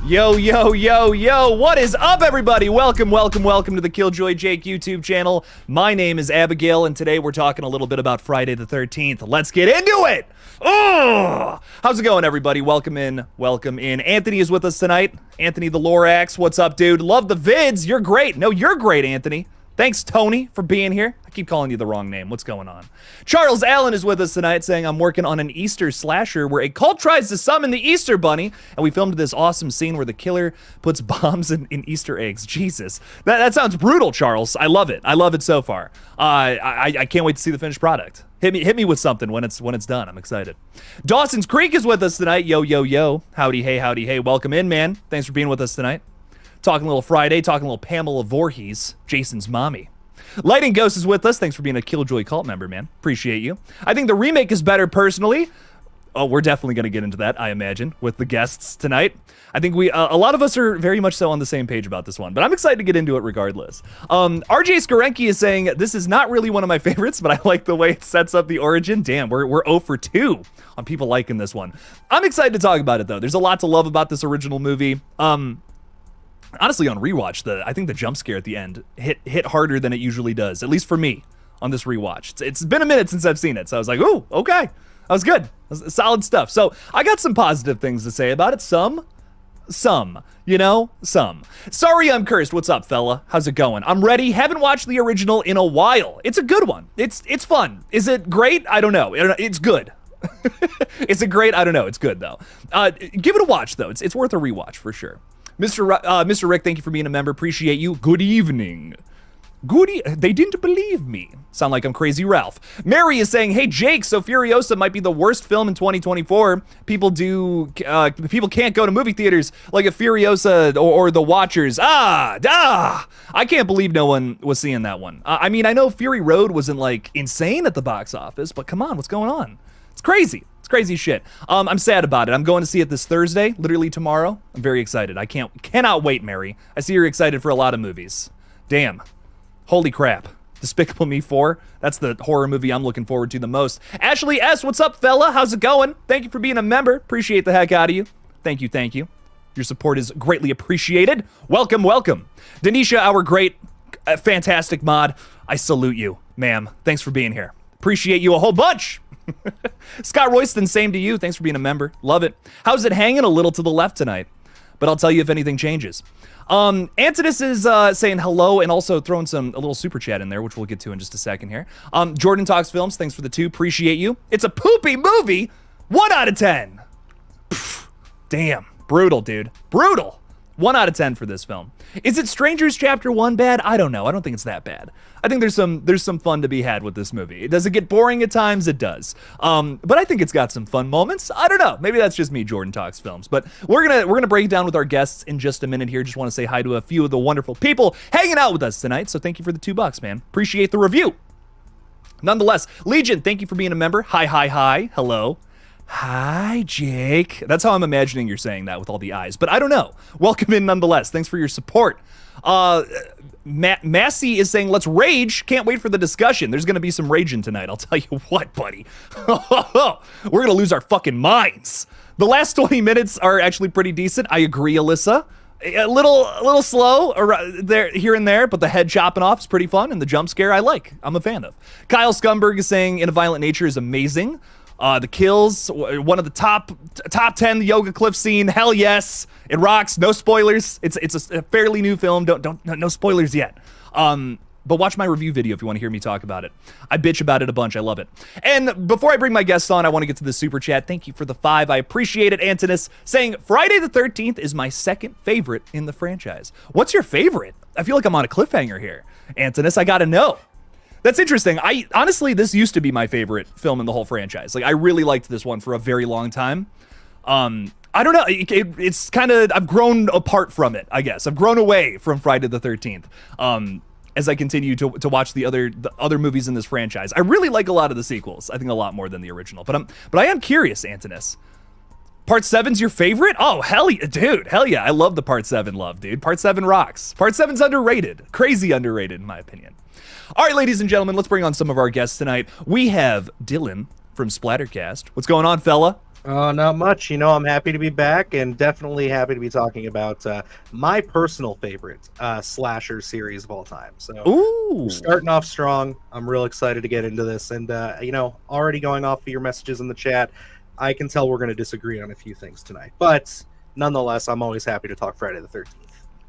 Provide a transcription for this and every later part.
Yo, yo, yo, yo, what is up, everybody? Welcome to the KillJoy Jake YouTube channel. My name is Abigail, and today we're talking a little bit about Friday the 13th. Let's get into it! Oh! How's it going, everybody? Welcome in. Anthony is with us tonight. Anthony the Lorax, what's up, dude? Love the vids. You're great. No, you're great, Anthony. Thanks, Tony, for being here. I keep calling you the wrong name. What's going on? Charles Allen is with us tonight saying, I'm working on an Easter slasher where a cult tries to summon the Easter Bunny, and we filmed this awesome scene where the killer puts bombs in Easter eggs. Jesus. That sounds brutal, Charles. I love it. I love it so far. I can't wait to see the finished product. Hit me with something when it's done. I'm excited. Dawson's Creek is with us tonight. Yo, yo, yo. Howdy, hey. Welcome in, man. Thanks for being with us tonight. Talking a little Friday, talking a little Pamela Voorhees, Jason's mommy. Lighting Ghost is with us. Thanks for being a KillJoy cult member, man. Appreciate you. I think the remake is better personally. Oh, we're definitely going to get into that, I imagine, with the guests tonight. I think a lot of us are very much so on the same page about this one, but I'm excited to get into it regardless. RJ Skarenki is saying, this is not really one of my favorites, but I like the way it sets up the origin. Damn, we're 0 for 2 on people liking this one. I'm excited to talk about it, though. There's a lot to love about this original movie. Honestly, on rewatch, I think the jump scare at the end hit harder than it usually does, at least for me on this rewatch. It's been a minute since I've seen it, so I was like, ooh, okay. That was good. That was solid stuff. So I got some positive things to say about it. Some. Sorry I'm cursed. What's up, fella? How's it going? I'm ready. Haven't watched the original in a while. It's a good one. It's fun. Is it great? I don't know. It's good. Is it great? I don't know. It's good, though. Give it a watch, though. It's worth a rewatch for sure. Mr. Rick, thank you for being a member. Appreciate you. Good evening. They didn't believe me. Sound like I'm Crazy Ralph. Mary is saying, hey, Jake, so Furiosa might be the worst film in 2024. People can't go to movie theaters like a Furiosa or The Watchers. I can't believe no one was seeing that one. I mean, I know Fury Road wasn't, like, insane at the box office, but come on, what's going on? It's crazy. It's crazy shit. I'm sad about it. I'm going to see it this Thursday, literally tomorrow. I'm very excited. I cannot wait, Mary. I see you're excited for a lot of movies. Damn. Holy crap. Despicable Me 4. That's the horror movie I'm looking forward to the most. Ashley S., what's up, fella? How's it going? Thank you for being a member. Appreciate the heck out of you. Thank you. Your support is greatly appreciated. Welcome. Denisha, our great, fantastic mod. I salute you, ma'am. Thanks for being here. Appreciate you a whole bunch. Scott Royston, same to you. Thanks for being a member. Love it. How's it hanging? A little to the left tonight, but I'll tell you if anything changes. Antitus is saying hello and also throwing a little super chat in there, which we'll get to in just a second here. Jordan Talks Films, thanks for the 2. Appreciate you. It's a poopy movie. 1 out of 10. Pff, damn. Brutal, dude. Brutal. 1 out of 10 for this film. Is it Strangers Chapter 1 bad? I don't know. I don't think it's that bad. I think there's some fun to be had with this movie. Does it get boring at times? It does. But I think it's got some fun moments. I don't know. Maybe that's just me, Jordan Talks Films. But we're gonna break it down with our guests in just a minute here. Just want to say hi to a few of the wonderful people hanging out with us tonight. So thank you for the $2, man. Appreciate the review. Nonetheless, Legion, thank you for being a member. Hi. Hello. Hi, Jake. That's how I'm imagining you're saying that with all the eyes, but I don't know. Welcome in nonetheless. Thanks for your support. Massey is saying, let's rage. Can't wait for the discussion. There's going to be some raging tonight. I'll tell you what, buddy. We're going to lose our fucking minds. The last 20 minutes are actually pretty decent. I agree, Alyssa. A little slow there, here and there, but the head chopping off is pretty fun, and the jump scare I'm a fan of. Kyle Scumberg is saying, In a Violent Nature is amazing. The kills, one of the top 10 yoga cliff scene. Hell yes, it rocks. No spoilers. It's a fairly new film. No spoilers yet. But watch my review video if you want to hear me talk about it. I bitch about it a bunch. I love it. And before I bring my guests on, I want to get to the super chat. Thank you for the 5. I appreciate it. Antonis saying Friday the 13th is my second favorite in the franchise. What's your favorite? I feel like I'm on a cliffhanger here. Antonis, I gotta know. That's interesting. Honestly, this used to be my favorite film in the whole franchise. Like, I really liked this one for a very long time. I don't know. It's kind of, I've grown apart from it, I guess. I've grown away from Friday the 13th as I continue to watch the other movies in this franchise. I really like a lot of the sequels. I think a lot more than the original. But I am curious, Antonis. Part 7's your favorite? Oh, hell yeah, dude. Hell yeah. I love the Part 7 love, dude. Part 7 rocks. Part 7's underrated. Crazy underrated, in my opinion. All right, ladies and gentlemen, let's bring on some of our guests tonight. We have Dylan from Splattercast. What's going on, fella? Not much. I'm happy to be back and definitely happy to be talking about my personal favorite slasher series of all time. So we're Ooh. starting off strong. I'm real excited to get into this. And, already going off of your messages in the chat, I can tell we're going to disagree on a few things tonight. But nonetheless, I'm always happy to talk Friday the 13th.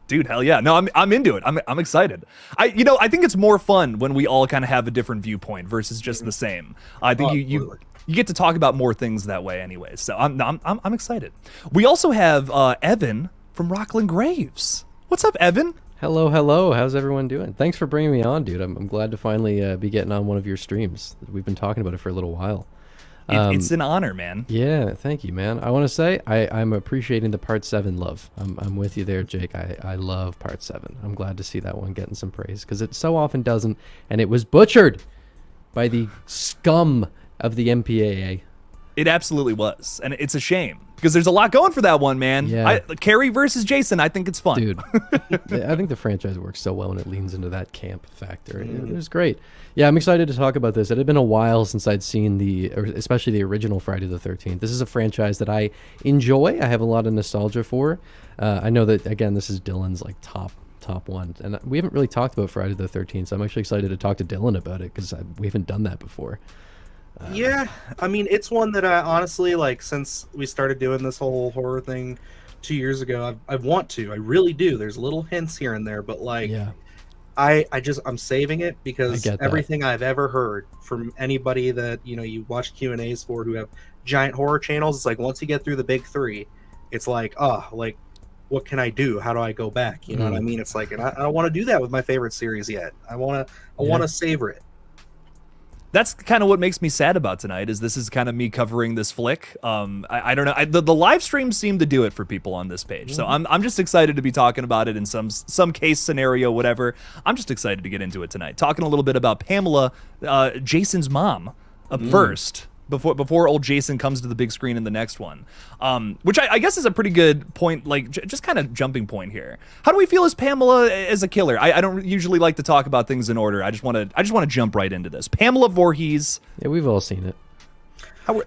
Dude, hell yeah. No, I'm into it. I'm excited. I think it's more fun when we all kind of have a different viewpoint versus just the same. I think you get to talk about more things that way anyways. So I'm excited. We also have Evan from Rockland Graves. What's up, Evan? Hello, hello. How's everyone doing? Thanks for bringing me on, dude. I'm glad to finally be getting on one of your streams. We've been talking about it for a little while. It's an honor, man. Yeah, thank you, man. I want to say I'm appreciating the Part 7 love. I'm with you there, Jake. I love Part 7. I'm glad to see that one getting some praise because it so often doesn't, and it was butchered by the scum of the MPAA. It absolutely was, and it's a shame because there's a lot going for that one, man. Yeah. Carrie versus Jason, I think it's fun. Dude, I think the franchise works so well when it leans into that camp factor. It was great. Yeah, I'm excited to talk about this. It had been a while since I'd seen especially the original Friday the 13th. This is a franchise that I enjoy. I have a lot of nostalgia for. I know that, again, this is Dylan's like top one. And we haven't really talked about Friday the 13th, so I'm actually excited to talk to Dylan about it because we haven't done that before. Yeah, I mean, it's one that I honestly, like, since we started doing this whole horror thing 2 years ago, I want to. I really do. There's little hints here and there, but, like, Yeah. I'm saving it because get that. everything I've ever heard from anybody that, you watch Q&As for who have giant horror channels, it's like, once you get through the big three, it's like, what can I do? How do I go back? You know what I mean? It's like, and I don't want to do that with my favorite series yet. I want to savor it. That's kind of what makes me sad about tonight. Is this is kind of me covering this flick. I don't know. The live streams seem to do it for people on this page, so I'm just excited to be talking about it in some case scenario, whatever. I'm just excited to get into it tonight. Talking a little bit about Pamela, Jason's mom, up first. Before old Jason comes to the big screen in the next one, which I guess is a pretty good point, like just kind of jumping point here. How do we feel as Pamela as a killer? I don't usually like to talk about things in order. I just want to jump right into this. Pamela Voorhees. Yeah, we've all seen it.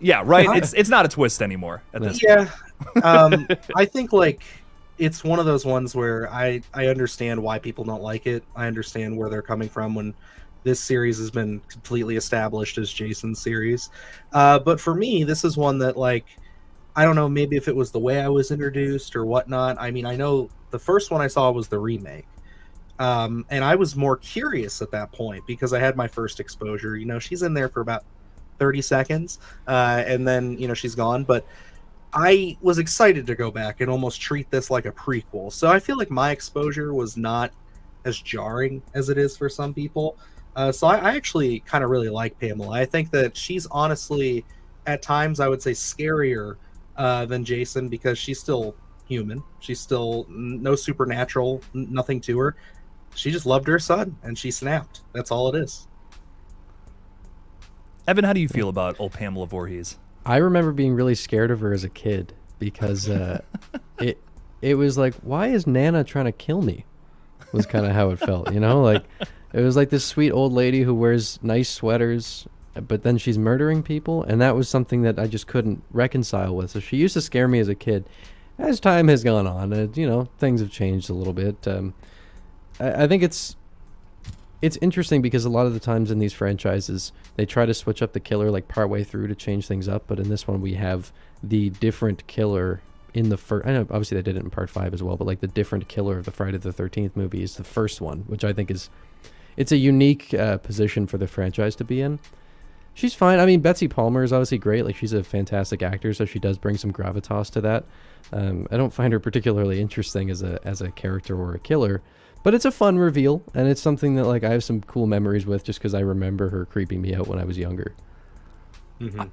Yeah, right. It's not a twist anymore at this point. I think like it's one of those ones where I understand why people don't like it. I understand where they're coming from when this series has been completely established as Jason's series. But for me, this is one that, like, I don't know, maybe if it was the way I was introduced or whatnot. I mean, I know the first one I saw was the remake. And I was more curious at that point because I had my first exposure. She's in there for about 30 seconds and then, she's gone. But I was excited to go back and almost treat this like a prequel. So I feel like my exposure was not as jarring as it is for some people. So I actually kind of really like Pamela. I think that she's honestly, at times, I would say scarier than Jason because she's still human. She's still no supernatural, nothing to her. She just loved her son, and she snapped. That's all it is. Evan, how do you feel about old Pamela Voorhees? I remember being really scared of her as a kid because it was like, why is Nana trying to kill me? Was kind of how it felt, like it was like this sweet old lady who wears nice sweaters, but then she's murdering people, and that was something that I just couldn't reconcile with. So she used to scare me as a kid. As time has gone on, things have changed a little bit. I think it's interesting because a lot of the times in these franchises, they try to switch up the killer like partway through to change things up, but in this one we have the different killer in the first. I know obviously they did it in part 5 as well, but like the different killer of the Friday the 13th movie is the first one, which I think it's a unique position for the franchise to be in. She's fine. I mean, Betsy Palmer is obviously great. Like, she's a fantastic actor, so she does bring some gravitas to that. I don't find her particularly interesting as a character or a killer, but it's a fun reveal, and it's something that like I have some cool memories with just because I remember her creeping me out when I was younger. Mm-hmm.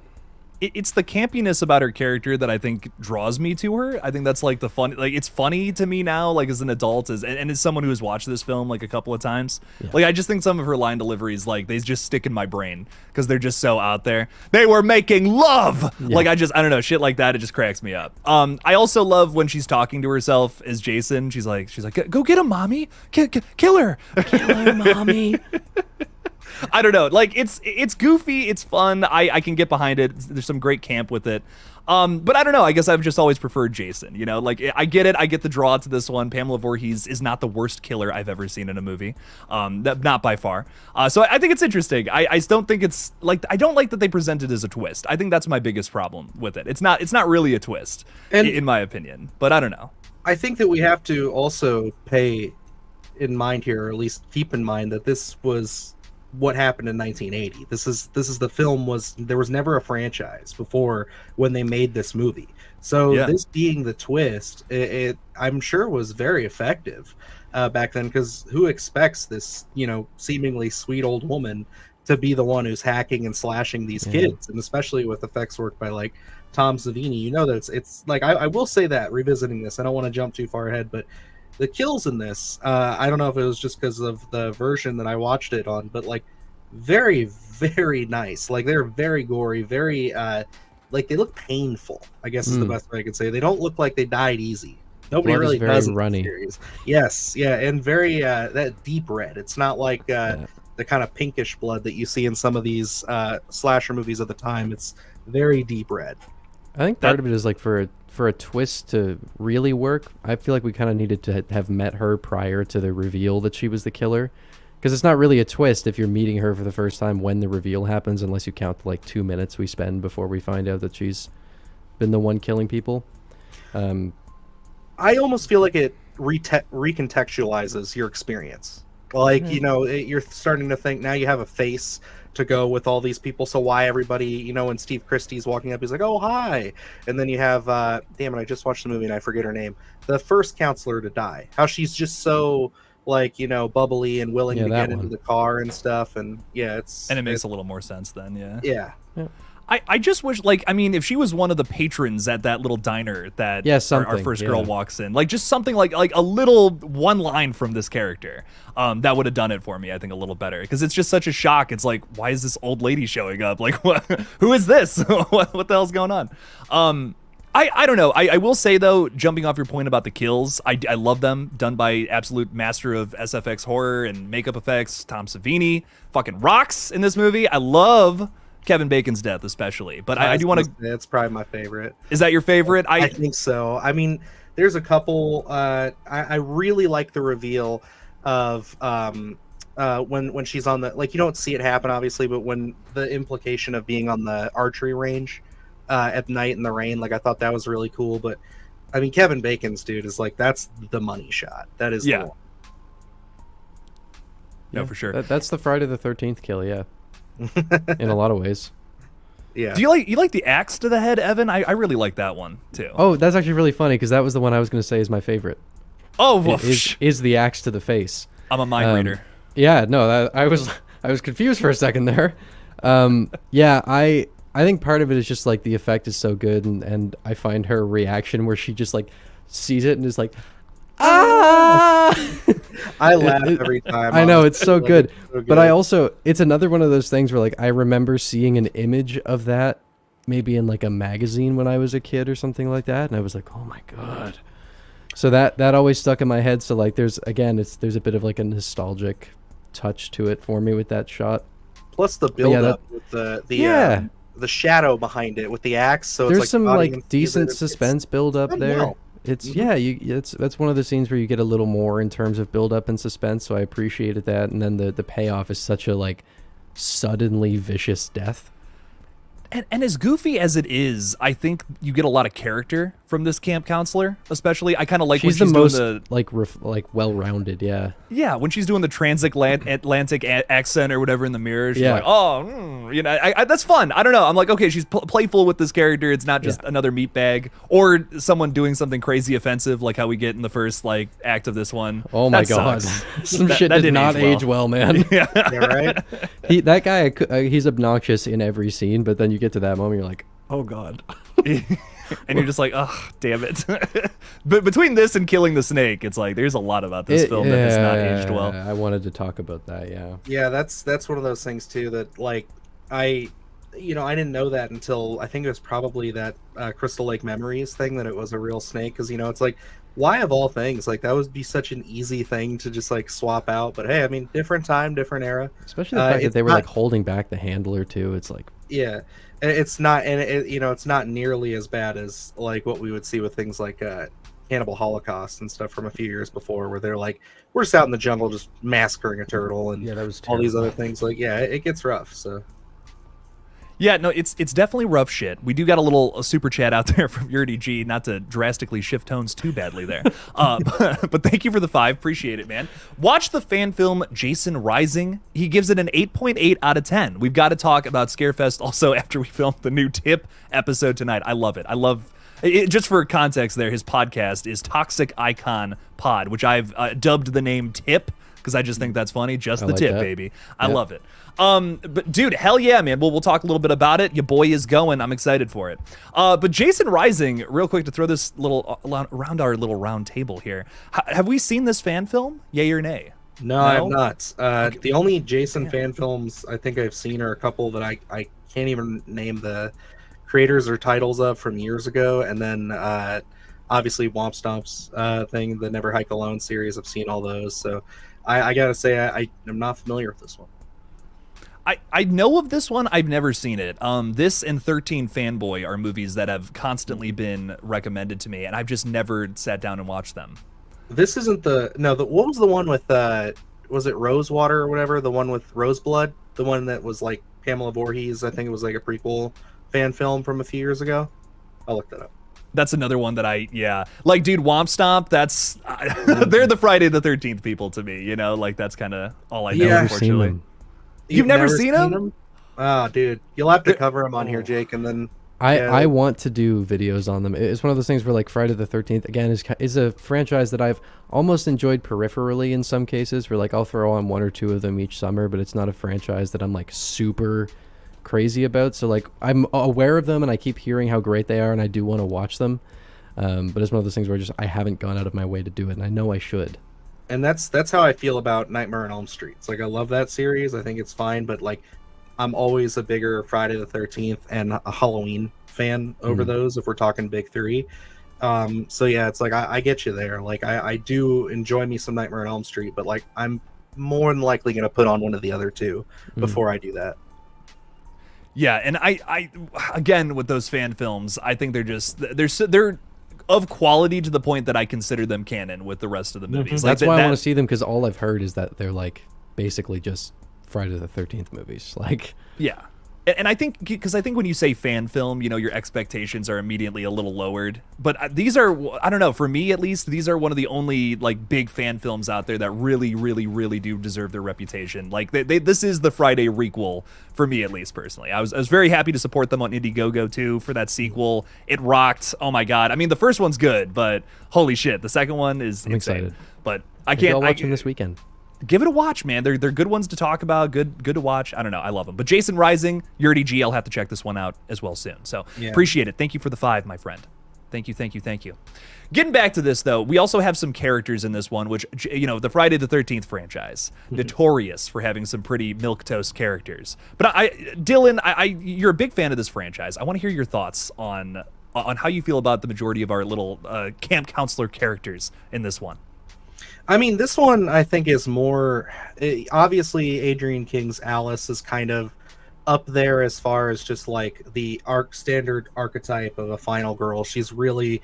It's the campiness about her character that I think draws me to her. I think that's like the fun, like it's funny to me now, like as an adult, and as someone who has watched this film like a couple of times. Yeah. Like I just think some of her line deliveries, like they just stick in my brain because they're just so out there. They were making love. Yeah. Like I don't know, shit like that. It just cracks me up. I also love when she's talking to herself as Jason. She's like, go get him, mommy. Kill her, mommy. I don't know. Like it's goofy. It's fun. I can get behind it. There's some great camp with it. But I don't know. I guess I've just always preferred Jason. You know, like I get it. I get the draw to this one. Pamela Voorhees is not the worst killer I've ever seen in a movie. Not by far. So I think it's interesting. I don't think it's like I don't like that they present it as a twist. I think that's my biggest problem with it. It's not really a twist, in my opinion. But I don't know. I think that we have to also pay in mind here, or at least keep in mind, that this was what happened in 1980. This is the film there was never a franchise before when they made this movie. So this being the twist, it I'm sure was very effective back then, because who expects this, seemingly sweet old woman to be the one who's hacking and slashing these kids, and especially with effects work by like Tom Savini, that it's like I will say that revisiting this, I don't want to jump too far ahead, but the kills in this, I don't know if it was just because of the version that I watched it on, but like very, very nice. Like they're very gory, very like they look painful, I guess is the best way I could say. They don't look like they died easy. Nobody Blood really is very does in runny. the series. Yes, yeah, and very that deep red. It's not like the kind of pinkish blood that you see in some of these slasher movies of the time. It's very deep red. I think part of it is like for a twist to really work, I feel like we kind of needed to have met her prior to the reveal that she was the killer. Because it's not really a twist if you're meeting her for the first time when the reveal happens, unless you count the, like 2 minutes we spend before we find out that she's been the one killing people. I almost feel like it recontextualizes your experience. Like, you're starting to think now you have a face to go with all these people. So why everybody, when Steve Christie's walking up, he's like, oh, hi. And then you have, damn it, I just watched the movie and I forget her name. The first counselor to die. How she's just so, like, bubbly and willing to get into the car and stuff. And it makes a little more sense then. Yeah. I just wish, if she was one of the patrons at that little diner that our first girl walks in, like just something like a little one line from this character, that would have done it for me, I think, a little better. Because it's just such a shock. It's like, why is this old lady showing up? Like, who is this? what the hell's going on? I don't know. I will say, though, jumping off your point about the kills, I love them. Done by absolute master of SFX horror and makeup effects, Tom Savini. Fucking rocks in this movie. I love Kevin Bacon's death, especially. But I do want to... That's probably my favorite. Is that your favorite? I think so. I mean, there's a couple... I really like the reveal of... when she's on the... Like, you don't see it happen, obviously, but when the implication of being on the archery range at night in the rain, like, I thought that was really cool. But, I mean, Kevin Bacon's dude is like, that's the money shot. That is the one. No, for sure. That's the Friday the 13th kill, yeah. In a lot of ways. Yeah. Do you like the axe to the head, Evan? I really like that one too. Oh, that's actually really funny because that was the one I was going to say is my favorite. Oh, well, is the axe to the face. I'm a mind reader. Yeah, no, I was confused for a second there. Yeah, I think part of it is just like the effect is so good, and I find her reaction where she just like sees it and is like, ah! I laugh every time. I know, it's so good. But it's another one of those things where like I remember seeing an image of that maybe in like a magazine when I was a kid or something like that, and I was like, oh my god. So that always stuck in my head. So like there's a bit of like a nostalgic touch to it for me with that shot. Plus the build up with the shadow behind it with the axe. So there's it's some like decent suspense build up there. Know. It's that's one of the scenes where you get a little more in terms of build up and suspense. So I appreciated that, and then the payoff is such a like suddenly vicious death. And as goofy as it is, I think you get a lot of character from this camp counselor, especially. I kind of like when she's most doing the like well-rounded, yeah. Yeah, when she's doing the transatlantic accent or whatever in the mirror, she's like, oh, that's fun. I don't know. I'm like, okay, she's playful with this character. It's not just another meatbag or someone doing something crazy offensive like how we get in the first like act of this one. Oh my god, some shit did not age well, man. Yeah, right. That guy, he's obnoxious in every scene, but then you get to that moment, you're like, oh god. And you're just like, oh, damn it. But between this and Killing the Snake, it's like there's a lot about this film that has not aged well. I wanted to talk about that, yeah. Yeah, that's one of those things too that like I didn't know that until I think it was probably that Crystal Lake Memories thing that it was a real snake, because it's like, why of all things, like that would be such an easy thing to just like swap out. But hey, I mean, different time, different era. Especially the fact that they were like holding back the handler too. It's like, yeah. It's not, and it's not nearly as bad as like what we would see with things like Cannibal Holocaust and stuff from a few years before, where they're like, we're just out in the jungle just massacring a turtle and Yeah, that was all these terrible. other things. Like, yeah, it gets rough. So Yeah, no, it's definitely rough shit. We do got a super chat out there from Yurdy G, not to drastically shift tones too badly there. But thank you for the 5. Appreciate it, man. Watch the fan film Jason Rising. He gives it an 8.8 out of 10. We've got to talk about Scarefest also after we filmed the new Tip episode tonight. I love it. I love it. Just for context there, his podcast is Toxic Icon Pod, which I've dubbed the name Tip because I just think that's funny. Just I the like tip, that. baby. I love it. But dude, hell yeah, man. We'll talk a little bit about it. Your boy is going. I'm excited for it. But Jason Rising, real quick to throw this little around our little round table here. Have we seen this fan film? Yay or nay? no, I have not. The only Jason fan films I think I've seen are a couple that I can't even name the creators or titles of from years ago, and then obviously Womp Stomp's thing, the Never Hike Alone series. I've seen all those, so I gotta say I am not familiar with this one. I know of this one. I've never seen it. This and 13 Fanboy are movies that have constantly been recommended to me, and I've just never sat down and watched them. This isn't what was the one with was it Rosewater or whatever, the one with Roseblood, the one that was like Pamela Voorhees? I think it was like a prequel fan film from a few years ago. I'll look that up. That's another one that like, dude, Womp Stomp, that's they're the Friday the 13th people to me, like that's kind of all I know, Yeah. unfortunately. You've never seen them? Oh, dude, you'll have to cover them on here, Jake, and then I want to do videos on them. It's one of those things where like Friday the 13th again is a franchise that I've almost enjoyed peripherally in some cases, where like I'll throw on 1 or 2 of them each summer, but it's not a franchise that I'm like super crazy about. So like I'm aware of them and I keep hearing how great they are and I do want to watch them. But it's one of those things where I haven't gone out of my way to do it, and I know I should. and that's how I feel about Nightmare on Elm Street. It's like I love that series. I think it's fine, but like I'm always a bigger Friday the 13th and a Halloween fan over those if we're talking big 3. So yeah, it's like I get you there. Like I do enjoy me some Nightmare on Elm Street, but like I'm more than likely going to put on one of the other 2 before I do that. Yeah, and I again with those fan films, I think they're of quality to the point that I consider them canon with the rest of the movies. Like That's why I want to see them, because all I've heard is that they're like basically just Friday the 13th movies. Like, yeah. And I think, because I think when you say fan film, your expectations are immediately a little lowered. But these are, I don't know, for me at least, these are one of the only like big fan films out there that really, really, really do deserve their reputation. Like this is the Friday requel for me, at least personally. I was very happy to support them on Indiegogo too for that sequel. It rocked. Oh my god! I mean, the first one's good, but holy shit, the second one is insane. excited. But I can't. I'll watch them this weekend. Give it a watch, man. They're good ones to talk about. Good to watch. I don't know. I love them. But Jason Rising, Yurdy G, I'll have to check this one out as well soon. So appreciate it. Thank you for the 5, my friend. Thank you. Getting back to this, though, we also have some characters in this one, which, the Friday the 13th franchise, notorious for having some pretty milquetoast characters. But Dylan, you're a big fan of this franchise. I want to hear your thoughts on how you feel about the majority of our little camp counselor characters in this one. I mean, this one I think is more obviously Adrian King's Alice is kind of up there as far as just like the standard archetype of a final girl. She's really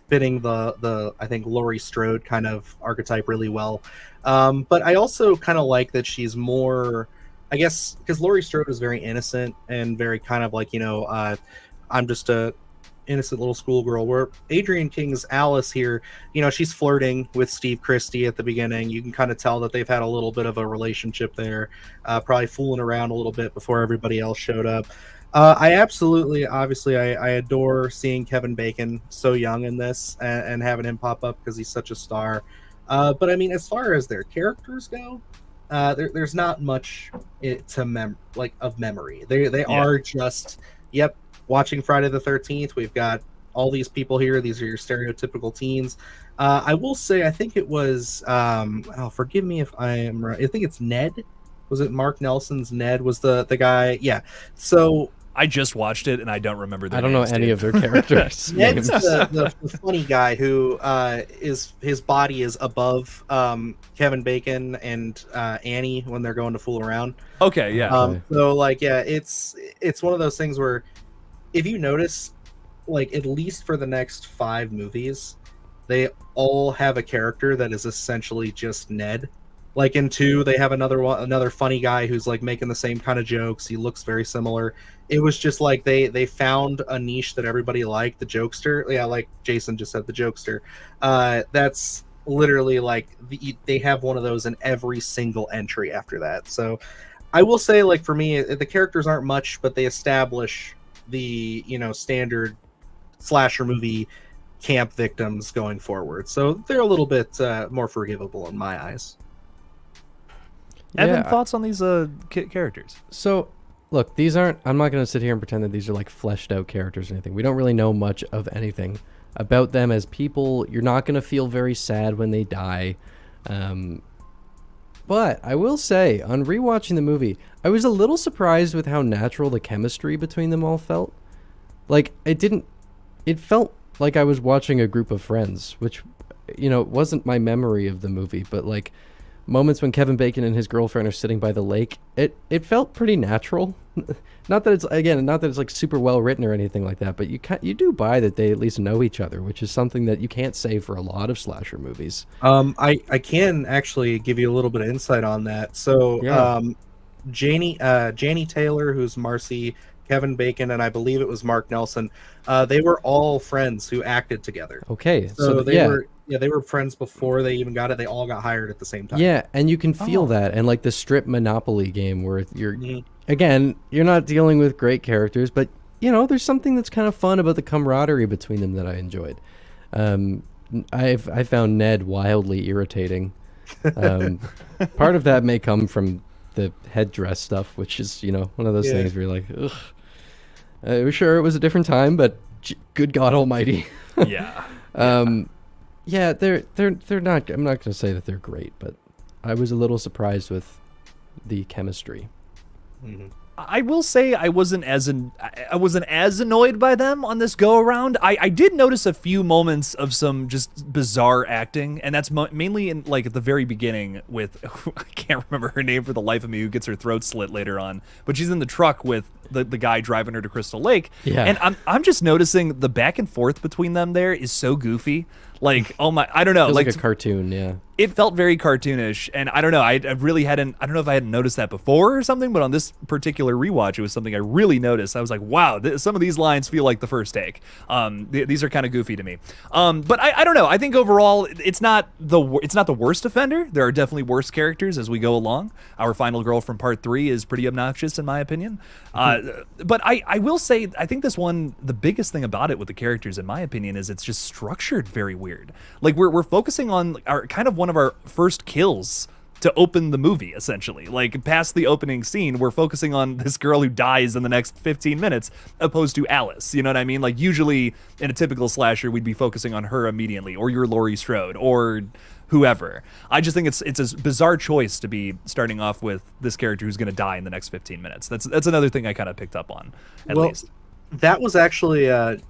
fitting the I think Laurie Strode kind of archetype really well. But I also kind of like that she's more, I guess, because Laurie Strode was very innocent and very kind of like, I'm just a innocent little schoolgirl, where Adrian King's Alice here, she's flirting with Steve Christie at the beginning. You can kind of tell that they've had a little bit of a relationship there, probably fooling around a little bit before everybody else showed up. I adore seeing Kevin Bacon so young in this and having him pop up because he's such a star. But I mean, as far as their characters go, there's not much of memory. They are just, yep, watching Friday the 13th. We've got all these people here. These are your stereotypical teens. I will say, I think it was, forgive me if I am right. I think it's Ned. Was it Mark Nelson's Ned was the guy? Yeah. So I just watched it and I don't remember their I don't know names, any dude. of their characters' Ned's names. the funny guy who is his body is above Kevin Bacon and Annie when they're going to fool around. Okay, yeah. Okay. So like, yeah, it's one of those things where if you notice, like at least for the next 5 movies, they all have a character that is essentially just Ned. Like in 2, they have another funny guy who's like making the same kind of jokes. He looks very similar. It was just like they found a niche that everybody liked, the jokester. Yeah, like Jason just said, the jokester. That's literally like they have one of those in every single entry after that. So I will say, like for me, the characters aren't much, but they establish the standard slasher movie camp victims going forward. So they're a little bit more forgivable in my eyes. Evan, Yeah, thoughts on these characters? So, look, these aren't. I'm not going to sit here and pretend that these are like fleshed out characters or anything. We don't really know much of anything about them as people. You're not going to feel very sad when they die. But I will say, on rewatching the movie, I was a little surprised with how natural the chemistry between them all felt. Like, it felt like I was watching a group of friends, which, wasn't my memory of the movie, but like, moments when Kevin Bacon and his girlfriend are sitting by the lake, it felt pretty natural. Not that it's like super well written or anything like that, but you do buy that they at least know each other, which is something that you can't say for a lot of slasher movies. I can actually give you a little bit of insight on that. So Yeah. Janie Taylor, who's Marcy, Kevin Bacon, and I believe it was Mark Nelson, they were all friends who acted together. Okay, So they were friends before they even got it. They all got hired at the same time. Yeah, and you can feel Oh. that, and like the strip Monopoly game where you're Mhm. again, you're not dealing with great characters, but there's something that's kind of fun about the camaraderie between them that I enjoyed. I found Ned wildly irritating. Part of that may come from the headdress stuff, which is one of those Yeah. things where you're like, ugh. Sure, it was a different time, but good God Almighty. Yeah. Yeah, they're not. I'm not going to say that they're great, but I was a little surprised with the chemistry. Mhm. I will say I wasn't as annoyed by them on this go around. I did notice a few moments of some just bizarre acting, and that's mainly in like at the very beginning with I can't remember her name for the life of me, who gets her throat slit later on, but she's in the truck with the guy driving her to Crystal Lake. Yeah. And I'm just noticing the back and forth between them there is so goofy. Like, oh my, I don't know, Feels like a cartoon, yeah. it felt very cartoonish, and I don't know, I really hadn't, I don't know if I hadn't noticed that before or something, but on this particular rewatch, it was something I really noticed. I was like, wow, some of these lines feel like the first take. These are kind of goofy to me. But I don't know, I think overall, it's not the worst offender. There are definitely worse characters as we go along. Our final girl from part 3 is pretty obnoxious, in my opinion. But I will say, I think this one, the biggest thing about it with the characters, in my opinion, is it's just structured very weird. Like we're focusing on our kind of one of our first kills to open the movie, essentially. Like past the opening scene, we're focusing on this girl who dies in the next 15 minutes, opposed to Alice. You know what I mean? Like usually in a typical slasher, we'd be focusing on her immediately, or your Laurie Strode, or whoever. I just think it's a bizarre choice to be starting off with this character who's going to die in the next 15 minutes. That's another thing I kind of picked up on, at least. That was actually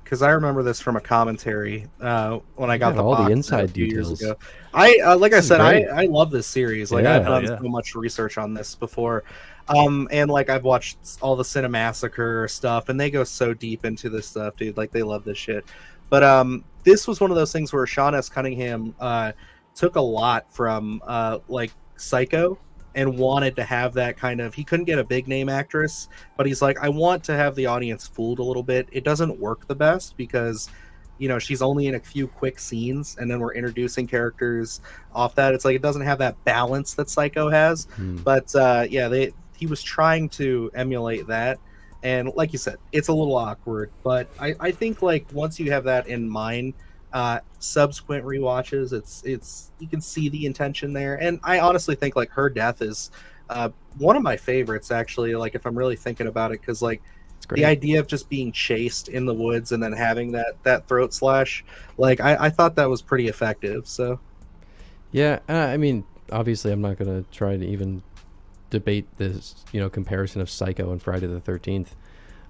because I remember this from a commentary when I got the all the box inside a few years details. ago. I like I This is said, great. I love this series. Like Yeah. I've done Yeah. so much research on this before, and like I've watched all the Cinemassacre stuff, and they go so deep into this stuff, dude. Like they love this shit. But this was one of those things where Sean S. Cunningham took a lot from like Psycho, and wanted to have that kind of, he couldn't get a big name actress, but he's like, I want to have the audience fooled a little bit. It doesn't work the best because she's only in a few quick scenes, and then we're introducing characters off that. It's like it doesn't have that balance that Psycho has. But he was trying to emulate that, and like you said, it's a little awkward, but I think like once you have that in mind, subsequent rewatches, it's you can see the intention there. And I honestly think like her death is one of my favorites, actually, like if I'm really thinking about it, because like It's great. the idea of just being chased in the woods and then having that throat slash, like I thought that was pretty effective. So Yeah, I mean, obviously, I'm not going to try to even debate this, comparison of Psycho and Friday the 13th.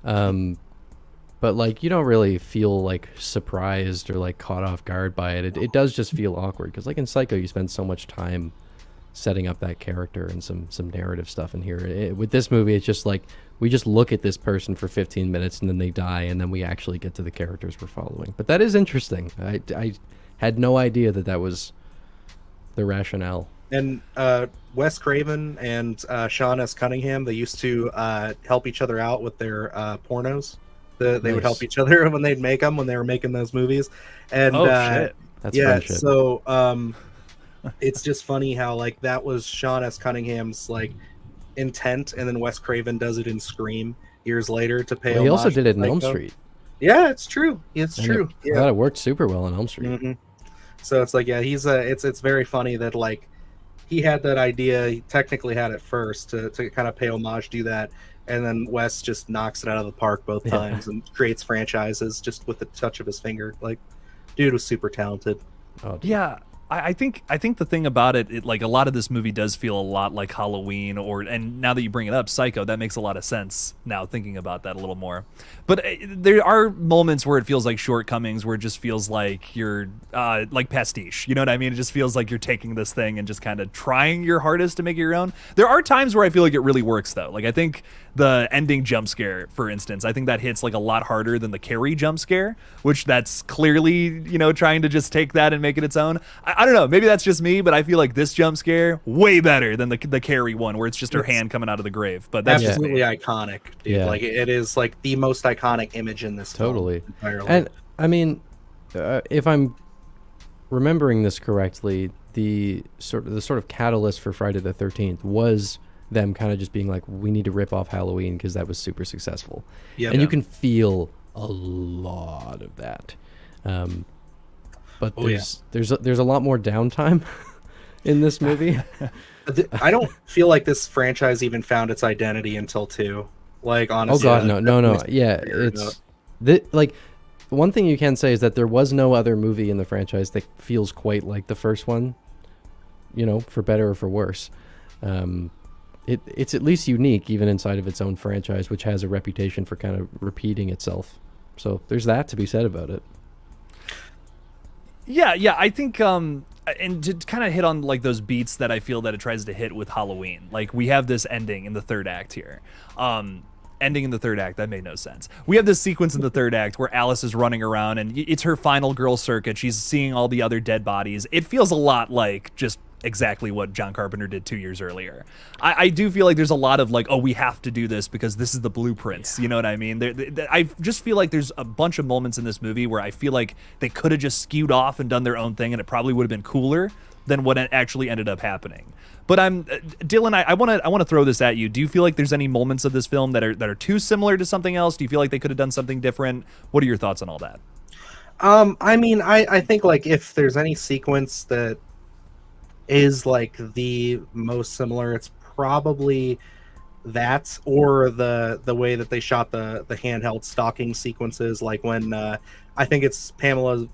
But like you don't really feel like surprised or like caught off guard by it. It does just feel awkward because like in Psycho you spend so much time setting up that character and some narrative stuff in here. With this movie it's just like we just look at this person for 15 minutes and then they die and then we actually get to the characters we're following. But that is interesting. I had no idea that was the rationale. And Wes Craven and Sean S. Cunningham, they used to help each other out with their pornos. They would help each other when they'd make them when they were making those movies. And shit. That's yeah, friendship. so it's just funny how like that was Sean S. Cunningham's like intent, and then Wes Craven does it in Scream years later to pay. Well, he also did it in Psycho. Elm Street. Yeah, it's true. It's And true. I thought it worked super well on Elm Street. Mm-hmm. So it's like, yeah, he's it's very funny that like he had that idea. He technically had it first to kind of pay homage, do that, and then Wes just knocks it out of the park both times and creates franchises just with the touch of his finger. Like, dude was super talented. Oh, dude. Yeah, I think the thing about it, like a lot of this movie does feel a lot like Halloween, and now that you bring it up, Psycho, that makes a lot of sense now thinking about that a little more. But there are moments where it feels like shortcomings, where it just feels like you're like pastiche. You know what I mean? It just feels like you're taking this thing and just kind of trying your hardest to make it your own. There are times where I feel like it really works though. Like I think the ending jump scare, for instance, I think that hits like a lot harder than the Carrie jump scare, which that's clearly, trying to just take that and make it its own. I don't know, maybe that's just me, but I feel like this jump scare way better than the Carrie one, where it's just her hand coming out of the grave. But that's absolutely just iconic, dude. Yeah. Like it is like the most iconic image in this Totally. film entirely. And I mean, if I'm remembering this correctly, the sort of catalyst for Friday the 13th was them kind of just being like, we need to rip off Halloween because that was super successful. Yeah. And you can feel a lot of that. But there's a lot more downtime in this movie. I don't feel like this franchise even found its identity until 2. Like, honestly. Oh god, no. Yeah, it's like one thing you can say is that there was no other movie in the franchise that feels quite like the first one. For better or for worse. It's at least unique, even inside of its own franchise, which has a reputation for kind of repeating itself. So there's that to be said about it. Yeah, I think and to kind of hit on like those beats that I feel that it tries to hit with Halloween. Like we have this ending in the third act here. Ending in the third act, that made no sense. We have this sequence in the third act where Alice is running around and it's her final girl circuit. She's seeing all the other dead bodies. It feels a lot like just exactly what John Carpenter did 2 years earlier. I do feel like there's a lot of like, oh, we have to do this because this is the blueprints. You know what I mean? I just feel like there's a bunch of moments in this movie where I feel like they could have just skewed off and done their own thing, and it probably would have been cooler than what actually ended up happening. But Dylan, I want to throw this at you. Do you feel like there's any moments of this film that are too similar to something else? Do you feel like they could have done something different? What are your thoughts on all that? I mean, I think like if there's any sequence that is like the most similar, it's probably that, or the way that they shot the handheld stalking sequences, like when I think it's Pamela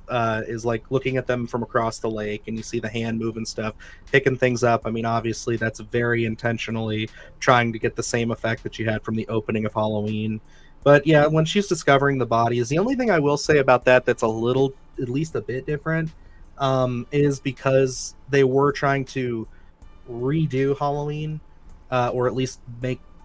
is like looking at them from across the lake and you see the hand move and stuff, picking things up. I mean, obviously that's very intentionally trying to get the same effect that you had from the opening of Halloween. But yeah, when she's discovering the bodies, the only thing I will say about that's a little, at least a bit different, is because they were trying to redo Halloween, or at least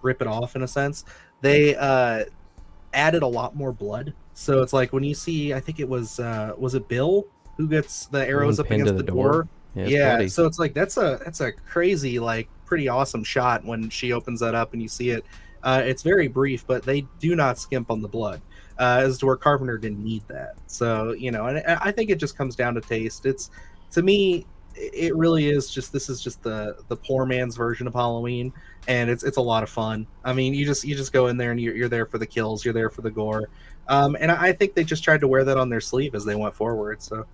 rip it off in a sense. They added a lot more blood. So it's like when you see, I think it was it Bill who gets the arrows up against the door? Yeah, so it's like that's a crazy, like pretty awesome shot when she opens that up and you see it. It's very brief, but they do not skimp on the blood. As to where Carpenter didn't need that. So, and I think it just comes down to taste. It's, to me, it really is just, this is just the poor man's version of Halloween, and it's a lot of fun. I mean, you just go in there and you're there for the kills, you're there for the gore. And I think they just tried to wear that on their sleeve as they went forward. So,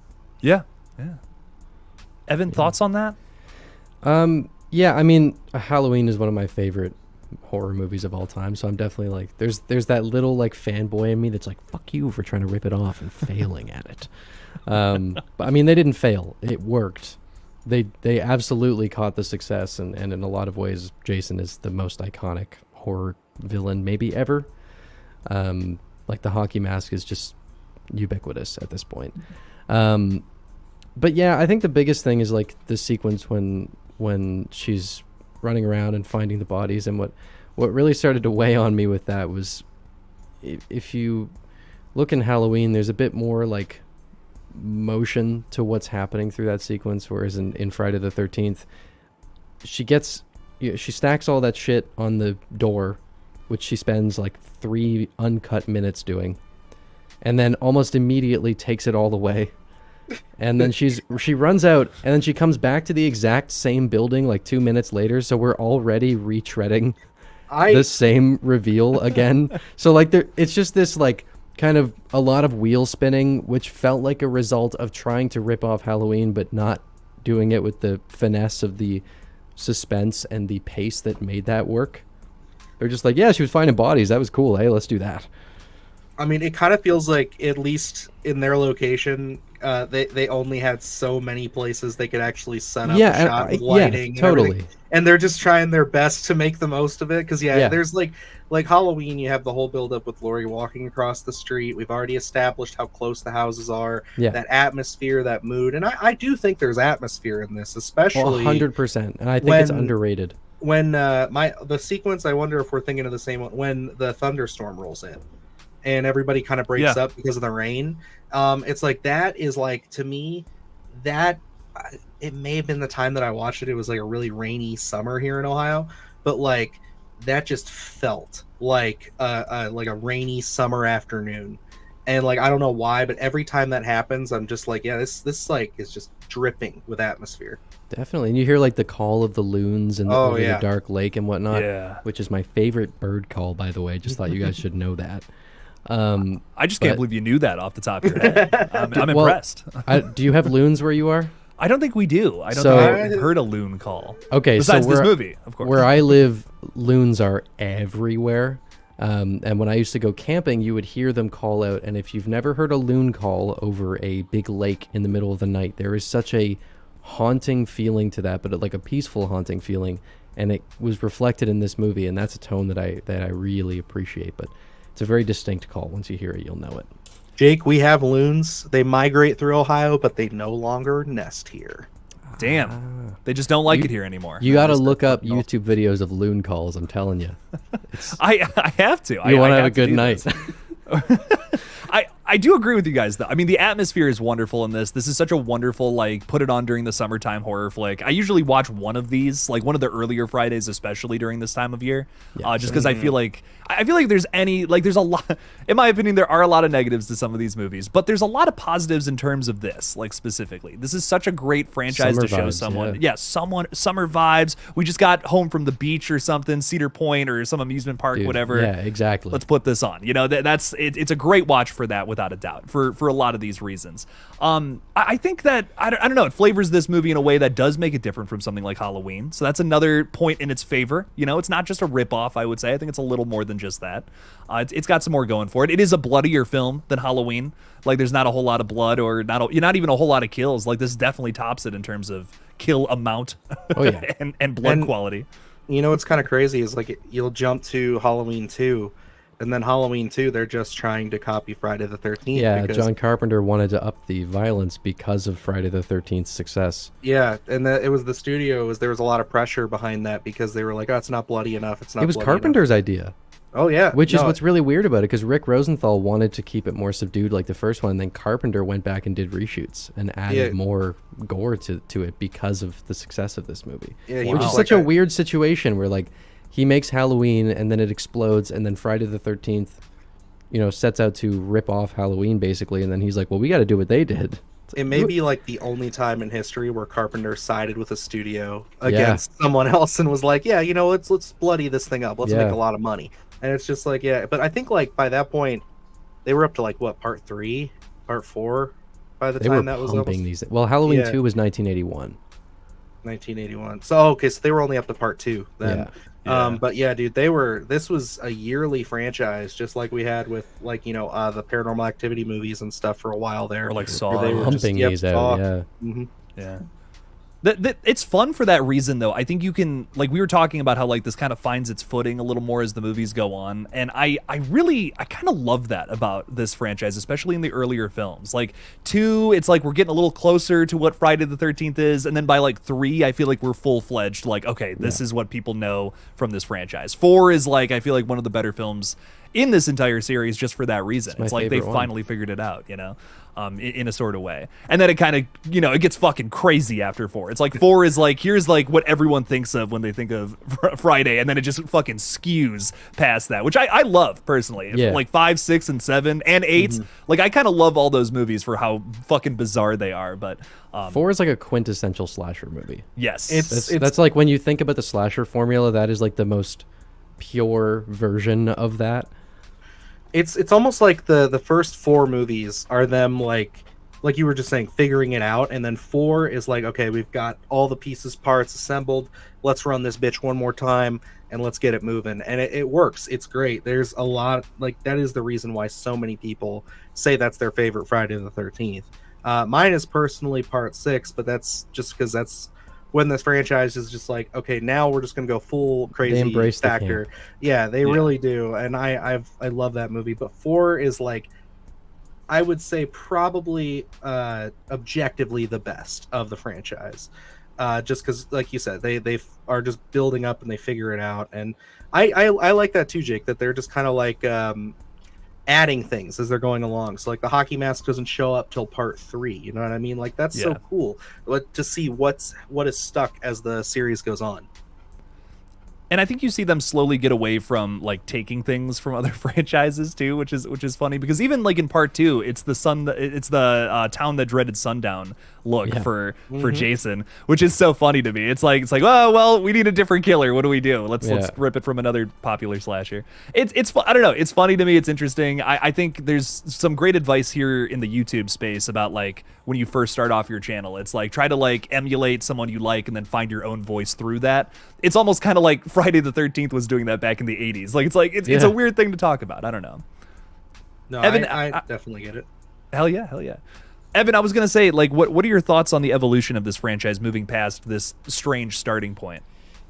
yeah. Evan, thoughts on that? Yeah, I mean, Halloween is one of my favorite horror movies of all time, so I'm definitely like, there's that little like fanboy in me that's like, fuck you for trying to rip it off and failing at it. But I mean, they didn't fail. It worked. They absolutely caught the success, and in a lot of ways, Jason is the most iconic horror villain maybe ever. Like the hockey mask is just ubiquitous at this point. But yeah, I think the biggest thing is like the sequence when she's running around and finding the bodies, and what really started to weigh on me with that was, if you look in Halloween, there's a bit more like motion to what's happening through that sequence, whereas in Friday the 13th, she stacks all that shit on the door, which she spends like 3 uncut minutes doing, and then almost immediately takes it all away. And then she runs out, and then she comes back to the exact same building like 2 minutes later, so we're already retreading the same reveal again. So like it's just this like kind of a lot of wheel spinning, which felt like a result of trying to rip off Halloween but not doing it with the finesse of the suspense and the pace that made that work. They're just like, yeah, she was finding bodies, that was cool, hey, let's do that. I mean, it kind of feels like, at least in their location, they only had so many places they could actually set up a shot with lighting. Yeah, totally. And everything. And they're just trying their best to make the most of it. Because, there's like Halloween, you have the whole build-up with Laurie walking across the street. We've already established how close the houses are. Yeah. That atmosphere, that mood. And I do think there's atmosphere in this, especially... 100%. And I think it's underrated. When the sequence, I wonder if we're thinking of the same one, when the thunderstorm rolls in. And everybody kind of breaks up because of the rain. It's like, that is like, to me, that it may have been the time that I watched it. It was like a really rainy summer here in Ohio, but like that just felt like a rainy summer afternoon. And like, I don't know why, but every time that happens, I'm just like, yeah, this like is just dripping with atmosphere. Definitely. And you hear like the call of the loons and over the dark lake and whatnot, which is my favorite bird call, by the way. Just thought you guys should know that. I just can't believe you knew that off the top of your head. I'm impressed. Do you have loons where you are? I don't think we do. I don't think I've heard a loon call. Okay, besides this movie, of course. Where I live, loons are everywhere. And when I used to go camping, you would hear them call out. And if you've never heard a loon call over a big lake in the middle of the night, there is such a haunting feeling to that, but like a peaceful haunting feeling. And it was reflected in this movie, and that's a tone that I really appreciate. But it's a very distinct call. Once you hear it, you'll know it. Jake, we have loons. They migrate through Ohio, but they no longer nest here. Damn. They just don't like it here anymore. You got to look up YouTube videos of loon calls, I'm telling you. I have to. You want to have a good night. I do agree with you guys, though. I mean, the atmosphere is wonderful in this. This is such a wonderful, like, put it on during the summertime horror flick. I usually watch one of these, like one of the earlier Fridays, especially during this time of year, just because I feel like there's there's a lot, in my opinion, there are a lot of negatives to some of these movies, but there's a lot of positives in terms of this, like specifically. This is such a great franchise summer to show vibes, someone. Summer vibes. We just got home from the beach or something, Cedar Point or some amusement park, whatever. Yeah, exactly. Let's put this on. You know, it's a great watch for that, without a doubt, for a lot of these reasons. I think that, I don't know, it flavors this movie in a way that does make it different from something like Halloween. So that's another point in its favor. You know, it's not just a ripoff, I would say. I think it's a little more than just that. It's got some more going for it. It is a bloodier film than Halloween. Like, there's not a whole lot of blood, or not even a whole lot of kills. Like, this definitely tops it in terms of kill amount and blood quality. You know what's kind of crazy is, like, you'll jump to Halloween 2, and then Halloween 2, they're just trying to copy Friday the 13th. Yeah, John Carpenter wanted to up the violence because of Friday the 13th's success. Yeah, and it was the studio. There was a lot of pressure behind that because they were like, oh, it's not bloody enough. It was Carpenter's idea. Oh, yeah. Which is what's really weird about it, because Rick Rosenthal wanted to keep it more subdued like the first one, and then Carpenter went back and did reshoots and added more gore to it because of the success of this movie. Yeah, which is such a weird situation where, like, he makes Halloween and then it explodes, and then Friday the 13th, sets out to rip off Halloween basically, and then he's like, well, we got to do what they did. It may be like the only time in history where Carpenter sided with a studio against someone else and was like, yeah, let's bloody this thing up. Let's make a lot of money. And it's just like, but I think like by that point they were up to like what, part 3, part 4 by the time that was pumping these. Well, Halloween 2 was 1981. So so they were only up to part 2 then. But yeah, dude, this was a yearly franchise, just like we had with like, the Paranormal Activity movies and stuff for a while there. Or like Saw. They were pumping these out, Yeah. It's fun for that reason, though. I think you can, like, we were talking about how, like, this kind of finds its footing a little more as the movies go on, and I kind of love that about this franchise, especially in the earlier films. Like 2, it's like we're getting a little closer to what Friday the 13th is, and then by like 3, I feel like we're full-fledged, like, okay, this is what people know from this franchise. 4 is like, I feel like one of the better films in this entire series just for that reason. It's like they finally figured it out, you know, in a sort of way. And then it kind of, you know, it gets fucking crazy after 4. It's like 4 is like, here's like what everyone thinks of when they think of Friday, and then it just fucking skews past that, which I love personally. Yeah. Like 5, 6, and 7, and 8. Like, I kind of love all those movies for how fucking bizarre they are, but 4 is like a quintessential slasher movie. yes. That's like when you think about the slasher formula, that is like the most pure version of that. It's almost like the first 4 movies are them like you were just saying, figuring it out, and then 4 is like, okay, we've got all the parts assembled, let's run this bitch one more time and let's get it moving. And it works. It's great. There's a lot, like, that is the reason why so many people say that's their favorite Friday the 13th. Mine is personally part 6, but that's just because that's when this franchise is just like, okay, now we're just gonna go full crazy They embrace factor. They really do, and I love that movie. But 4 is like, I would say probably objectively the best of the franchise, just because, like you said, they are just building up and they figure it out. And I like that too, Jake, that they're just kind of like adding things as they're going along. So like the hockey mask doesn't show up till part 3, you know what I mean? Like, that's so cool to see what is stuck as the series goes on. And I think you see them slowly get away from like taking things from other franchises too, which is funny, because even like in part 2, it's the town that dreaded sundown look for Jason, which is so funny to me. It's like, oh well, we need a different killer. What do we do? Let's rip it from another popular slasher. It's I don't know. It's funny to me. It's interesting. I think there's some great advice here in the YouTube space about like when you first start off your channel. It's like, try to like emulate someone you like and then find your own voice through that. It's almost kind of like Friday the 13th was doing that back in the 80s. Like it's a weird thing to talk about. I don't know. No, Evan, I definitely get it. Hell yeah. Evan, I was gonna say, like, what are your thoughts on the evolution of this franchise moving past this strange starting point?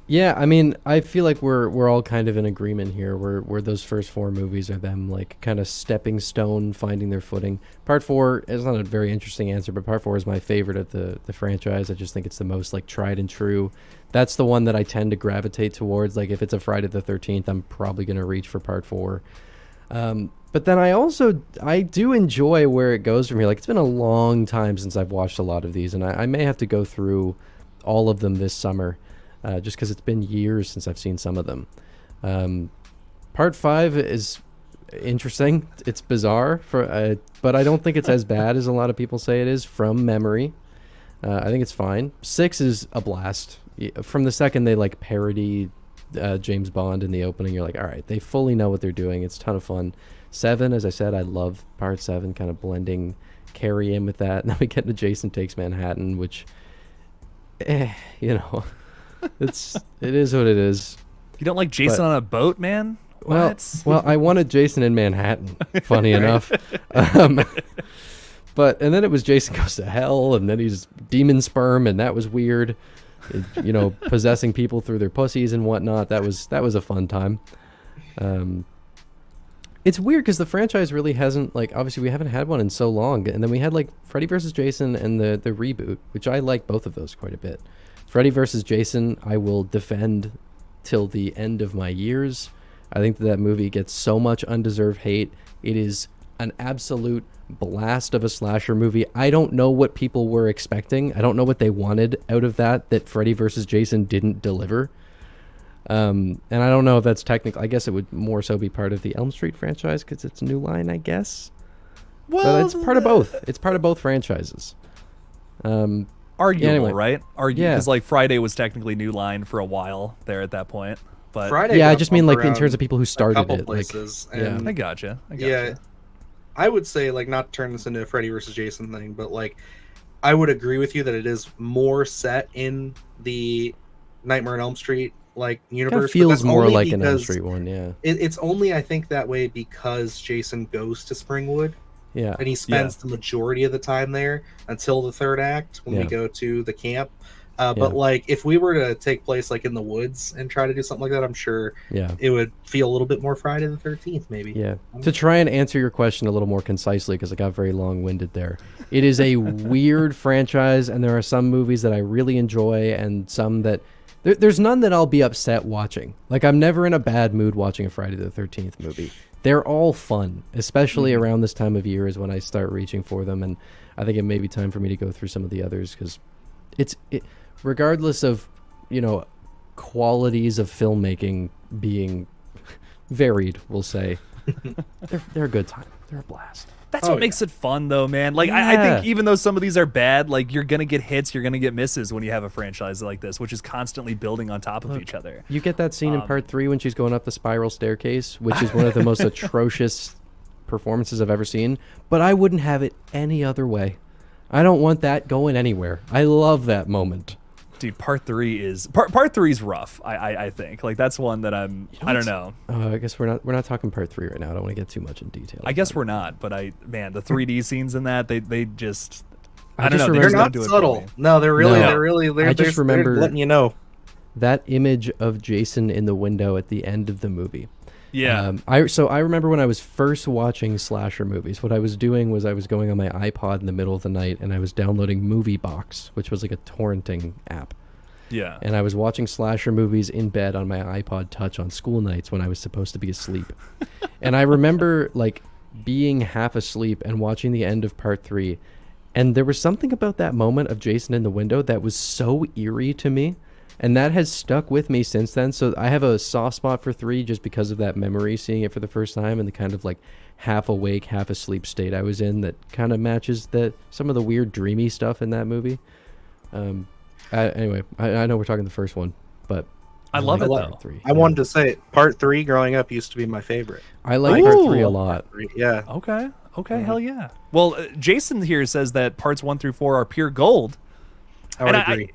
Yeah, I mean, I feel like we're all kind of in agreement here, where those first 4 movies are them like kind of stepping stone, finding their footing. Part 4 is not a very interesting answer, but part 4 is my favorite of the franchise. I just think it's the most like tried and true. That's the one that I tend to gravitate towards. Like, if it's a Friday the 13th, I'm probably gonna reach for part 4. But then I do enjoy where it goes from here. Like, it's been a long time since I've watched a lot of these, and I may have to go through all of them this summer. Just because it's been years since I've seen some of them. Part 5 is interesting. It's bizarre, but I don't think it's as bad as a lot of people say it is from memory. I think it's fine. 6 is a blast. From the second they like parody James Bond in the opening, you're like, all right, they fully know what they're doing. It's a ton of fun. 7, as I said, I love part 7, kind of blending Carrie in with that. And then we get into Jason Takes Manhattan, which, you know... it is what it is. You don't like Jason on a boat, man? Well, I wanted Jason in Manhattan, funny enough. But then it was Jason Goes to Hell, and then he's demon sperm, and that was weird. You know, possessing people through their pussies and whatnot. That was a fun time. It's weird because the franchise really hasn't, like, obviously we haven't had one in so long, and then we had like Freddy vs. Jason and the reboot, which I like both of those quite a bit. Freddy vs. Jason, I will defend till the end of my years. I think that movie gets so much undeserved hate. It is an absolute blast of a slasher movie. I don't know what people were expecting. I don't know what they wanted out of that Freddy vs. Jason didn't deliver. And I don't know if that's technical. I guess it would more so be part of the Elm Street franchise because it's a New Line, I guess. Well, but it's part of both. It's part of both franchises. Arguable, anyway. right? Because like Friday was technically New Line for a while there at that point. But Friday I just mean like in terms of people who started it. Places, like, and I gotcha. Yeah, I would say, like, not to turn this into a Freddy versus Jason thing, but like, I would agree with you that it is more set in the Nightmare on Elm Street like universe. Kind of feels more like an Elm Street one, yeah. It's only, I think, that way because Jason goes to Springwood. Yeah. And he spends the majority of the time there until the third act when we go to the camp. But like if we were to take place like in the woods and try to do something like that, I'm sure it would feel a little bit more Friday the 13th, maybe. Yeah. To try and answer your question a little more concisely, because I got very long-winded there. It is a weird franchise, and there are some movies that I really enjoy, and some that there's none that I'll be upset watching. Like I'm never in a bad mood watching a Friday the 13th movie. They're all fun, especially around this time of year is when I start reaching for them, and I think it may be time for me to go through some of the others because regardless of, qualities of filmmaking being varied, we'll say, they're a good time. They're a blast. That's what makes it fun, though, man. Like, I think even though some of these are bad, like, you're going to get hits, you're going to get misses when you have a franchise like this, which is constantly building on top of each other. You get that scene in part 3 when she's going up the spiral staircase, which is one of the most atrocious performances I've ever seen, but I wouldn't have it any other way. I don't want that going anywhere. I love that moment. Dude, part 3 is part 3 is rough. I think like that's one that I don't know. I guess we're not talking part 3 right now. I don't want to get too much in detail. I guess we're not, but the 3D scenes in that they just I don't know. They're not subtle. No, they're I just remember letting you know that image of Jason in the window at the end of the movie. Yeah. I remember when I was first watching slasher movies, what I was doing was I was going on my iPod in the middle of the night and I was downloading Movie Box, which was like a torrenting app. Yeah. And I was watching slasher movies in bed on my iPod Touch on school nights when I was supposed to be asleep. And I remember like being half asleep and watching the end of part 3. And there was something about that moment of Jason in the window that was so eerie to me. And that has stuck with me since then. So I have a soft spot for 3 just because of that memory, seeing it for the first time and the kind of like half awake, half asleep state I was in that kind of matches some of the weird dreamy stuff in that movie. Anyway, I know we're talking the first one, but I love it though. 3. I wanted to say part 3 growing up used to be my favorite. I like part 3 a lot. Yeah. Okay. Hell yeah. Well, Jason here says that parts 1 through 4 are pure gold. I would agree.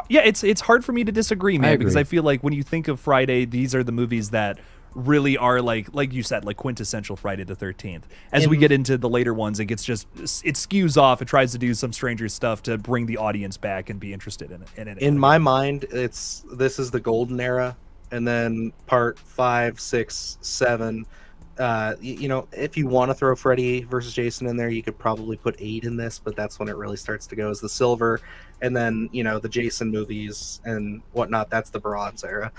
Yeah, it's hard for me to disagree, man, because agree. I feel like when you think of Friday, these are the movies that really are like you said, like quintessential Friday the 13th. As we get into the later ones, it skews off. It tries to do some stranger stuff to bring the audience back and be interested in it. In my mind, this is the golden era, and then part 5, 6, 7. If you want to throw Freddy versus Jason in there, you could probably put 8 in this, but that's when it really starts to go as the silver, and then the Jason movies and whatnot, that's the bronze era.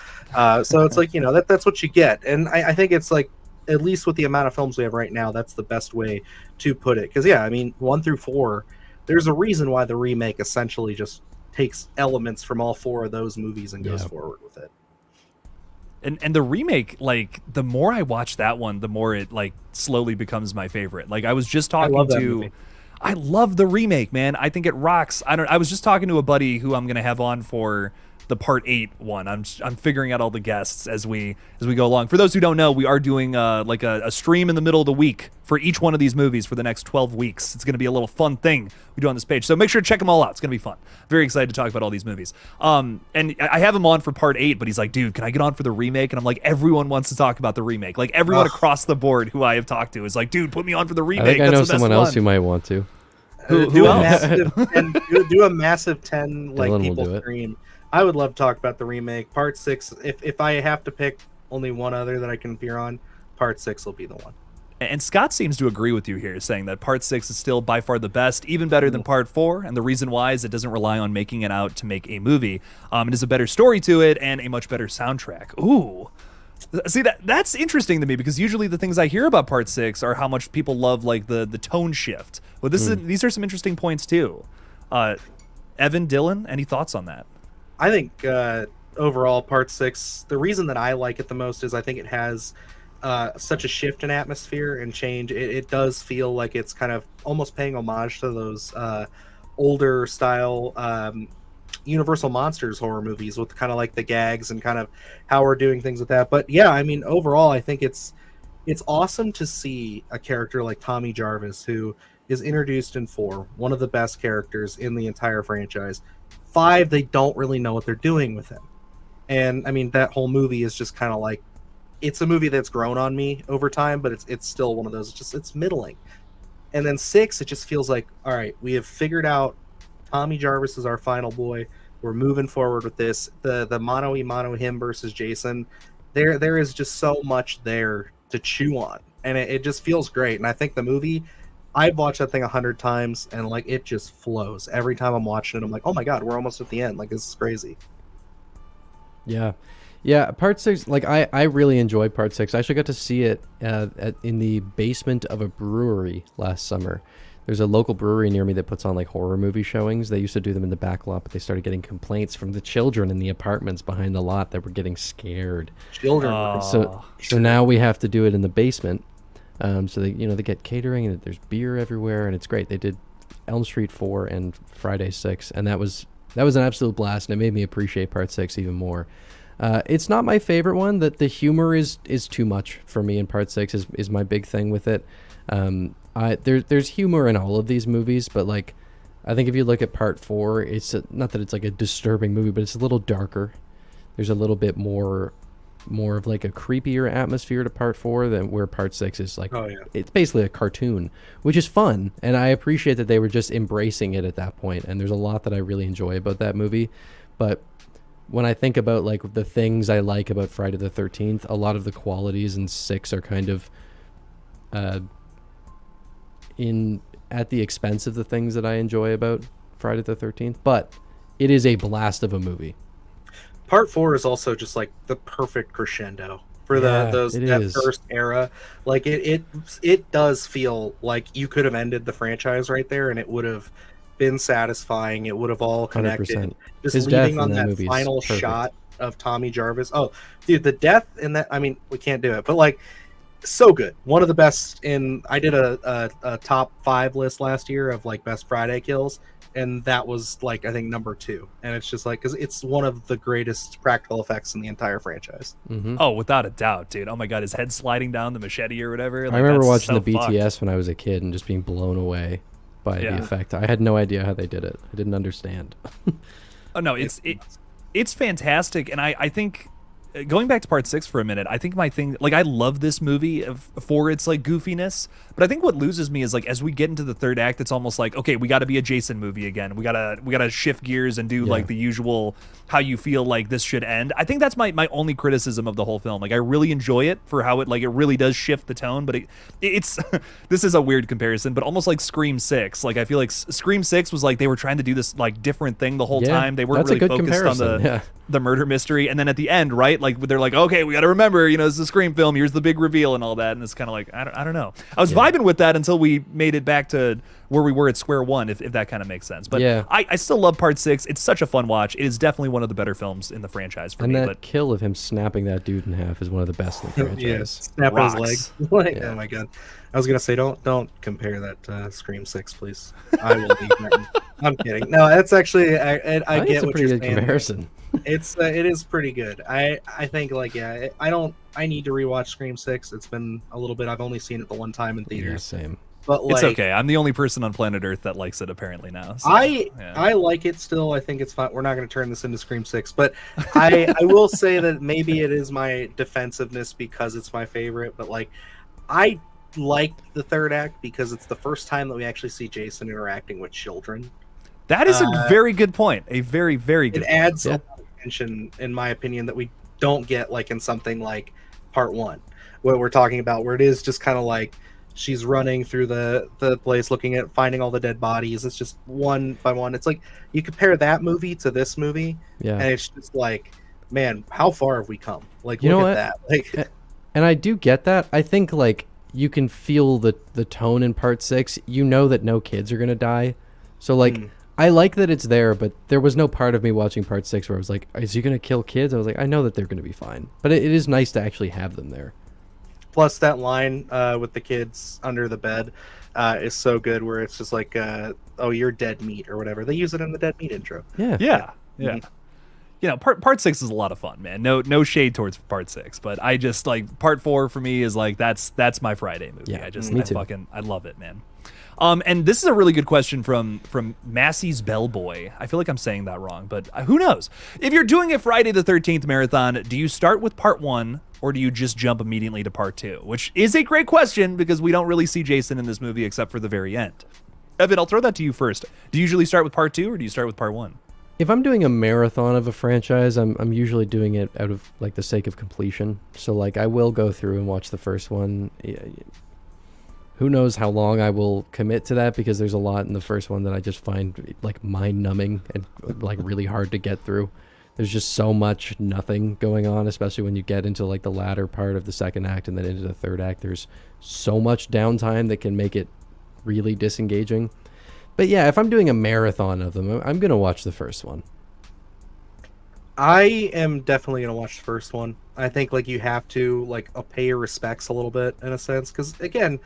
So it's like that's what you get, and I think it's like, at least with the amount of films we have right now, that's the best way to put it. Because 1 through 4, there's a reason why the remake essentially just takes elements from all 4 of those movies and goes forward with it. And the remake, like, the more I watch that one, the more it like slowly becomes my favorite. Like I was just talking I love the remake, man. I think it rocks. I was just talking to a buddy who I'm gonna have on for the part 8 one. I'm figuring out all the guests as we go along. For those who don't know, we are doing like a stream in the middle of the week for each one of these movies for the next 12 weeks. It's going to be a little fun thing we do on this page. So make sure to check them all out. It's going to be fun. Very excited to talk about all these movies. And I have him on for part 8, but he's like, dude, can I get on for the remake? And I'm like, everyone wants to talk about the remake. Like everyone across the board who I have talked to is like, dude, put me on for the remake. I think I know someone else who might want to. Who else? Do a massive 10 like Dylan people stream. I would love to talk about the remake. Part 6, if I have to pick only one other that I can appear on, part 6 will be the one. And Scott seems to agree with you here, saying that part 6 is still by far the best, even better than part 4. And the reason why is it doesn't rely on making it out to make a movie. It is a better story to it and a much better soundtrack. Ooh. See, that's interesting to me, because usually the things I hear about part 6 are how much people love like the tone shift. Well, these are some interesting points too. Evan, Dylan, any thoughts on that? I think overall part 6, the reason that I like it the most is I think it has such a shift in atmosphere and change. It does feel like it's kind of almost paying homage to those older style Universal Monsters horror movies with kind of like the gags and kind of how we're doing things with that. But yeah, I mean, overall, I think it's awesome to see a character like Tommy Jarvis, who is introduced in 4, one of the best characters in the entire franchise. 5, they don't really know what they're doing with him. And I mean, that whole movie is just kind of like, it's a movie that's grown on me over time, but it's still one of those, it's middling. And then 6, it just feels like, all right, we have figured out Tommy Jarvis is our final boy. We're moving forward with this. The mono e mono him versus Jason. There is just so much there to chew on, and it just feels great. And I think the movie, I've watched that thing 100 times, and like it just flows every time I'm watching it. I'm like, oh my god, we're almost at the end. Like, this is crazy. Yeah, part 6, like I really enjoyed part 6. I actually got to see it in the basement of a brewery last summer. There's a local brewery near me that puts on like horror movie showings. They used to do them in the back lot, but they started getting complaints from the children in the apartments behind the lot that were getting scared. Children. So now we have to do it in the basement. So they get catering, and there's beer everywhere, and it's great. They did Elm Street 4 and Friday 6, and that was an absolute blast, and it made me appreciate part 6 even more. It's not my favorite one. That the humor is too much for me in part 6 is my big thing with it. There's humor in all of these movies, but like I think if you look at part 4, it's not that it's like a disturbing movie, but it's a little darker. There's a little bit more of like a creepier atmosphere to part 4 than where part 6 is like, it's basically a cartoon, which is fun, and I appreciate that they were just embracing it at that point. And there's a lot that I really enjoy about that movie, but when I think about like the things I like about Friday the 13th, a lot of the qualities in 6 are kind of at the expense of the things that I enjoy about Friday the 13th, but it is a blast of a movie. Part 4 is also just like the perfect crescendo for that first era. Like it does feel like you could have ended the franchise right there, and it would have been satisfying. It would have all connected. 100%. Just His leaving on death in that final perfect. shot of Tommy Jarvis. Oh, dude, the death in that. I mean, we can't do it, but like, so good. One of the best in. I did a top 5 list last year of like best Friday kills, and that was like I think number 2. And it's just like because it's one of the greatest practical effects in the entire franchise. Mm-hmm. Oh, without a doubt, dude. Oh my god, his head sliding down the machete or whatever. Like, I remember watching so the BTS when I was a kid and just being blown away by the effect. I had no idea how they did it. I didn't understand. Oh no, it's fantastic, and I think going back to part 6 for a minute, I think my thing, like, I love this movie for its like goofiness, but I think what loses me is like as we get into the third act, it's almost like, okay, we got to be a Jason movie again. We gotta shift gears and do like the usual how you feel like this should end. I think that's my only criticism of the whole film. Like I really enjoy it for how it really does shift the tone, but it's this is a weird comparison, but almost like Scream 6. Like I feel like Scream 6 was like they were trying to do this like different thing the whole time. They weren't really focused on the murder mystery, and then at the end, right, like they're like, okay, we got to remember, this is a Scream film, here's the big reveal and all that, and it's kind of like I don't know. I was vibing with that until we made it back to where we were at square one, if that kind of makes sense. But I still love part 6. It's such a fun watch. It is definitely one of the better films in the franchise for me. And that kill of him snapping that dude in half is one of the best in the franchise. Snapping his legs. Oh my god. I was gonna say don't compare that to Scream 6, please. I will leave that. I'm kidding. No, that's actually I get what you're saying. Comparison. It is pretty good. I think like I need to rewatch Scream 6. It's been a little bit. I've only seen it the one time in theaters. Yeah, same. But like, it's okay. I'm the only person on planet Earth that likes it apparently now. So, I like it still. I think it's fine. We're not going to turn this into Scream 6, but I will say that maybe it is my defensiveness because it's my favorite. But like, I like the third act because it's the first time that we actually see Jason interacting with children. That is a very good point. A very, very good point. It adds a lot of tension, in my opinion, that we don't get like in something like part 1, what we're talking about, where it is just kind of like she's running through the place finding all the dead bodies. It's just one by one. It's like you compare that movie to this movie, and it's just like, man, how far have we come? Like, look at that. Like, and I do get that. I think like you can feel the tone in part 6. You know that no kids are gonna die, so like. I like that it's there, but there was no part of me watching part 6 where I was like, is he going to kill kids? I was like, I know that they're going to be fine. But it is nice to actually have them there. Plus that line with the kids under the bed is so good, where it's just like, oh, you're dead meat or whatever. They use it in the dead meat intro. Yeah. Part 6 is a lot of fun, man. No shade towards part 6, but I just like part 4 for me is like that's my Friday movie. Yeah, I love it, man. And this is a really good question from Massey's Bellboy. I feel like I'm saying that wrong, but who knows? If you're doing a Friday the 13th marathon, do you start with part 1 or do you just jump immediately to part 2? Which is a great question because we don't really see Jason in this movie except for the very end. Evan, I'll throw that to you first. Do you usually start with part 2 or do you start with part 1? If I'm doing a marathon of a franchise, I'm usually doing it out of like the sake of completion. So like I will go through and watch the first one. Who knows how long I will commit to that, because there's a lot in the first one that I just find like mind numbing and like really hard to get through. There's just so much nothing going on, especially when you get into like the latter part of the second act and then into the third act. There's so much downtime that can make it really disengaging. But yeah, if I'm doing a marathon of them, I'm going to watch the first one. I am definitely going to watch the first one. I think like you have to like pay your respects a little bit in a sense, because again,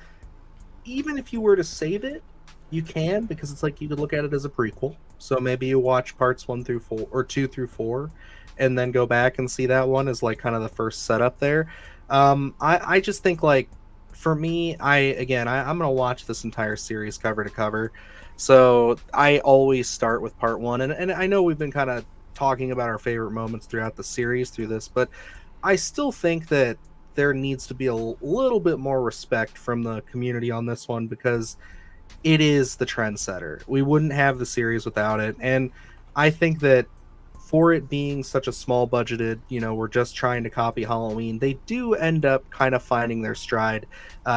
even if you were to save it, you can, because it's like you could look at it as a prequel. So maybe you watch parts 1 through 4 or 2 through 4 and then go back and see that one as like kind of the first setup there. I just think like for me, I'm going to watch this entire series cover to cover. So I always start with part 1, and I know we've been kind of talking about our favorite moments throughout the series through this, but I still think that there needs to be a little bit more respect from the community on this one, because it is the trendsetter. We wouldn't have the series without it. And I think that for it being such a small budgeted, we're just trying to copy Halloween, they do end up kind of finding their stride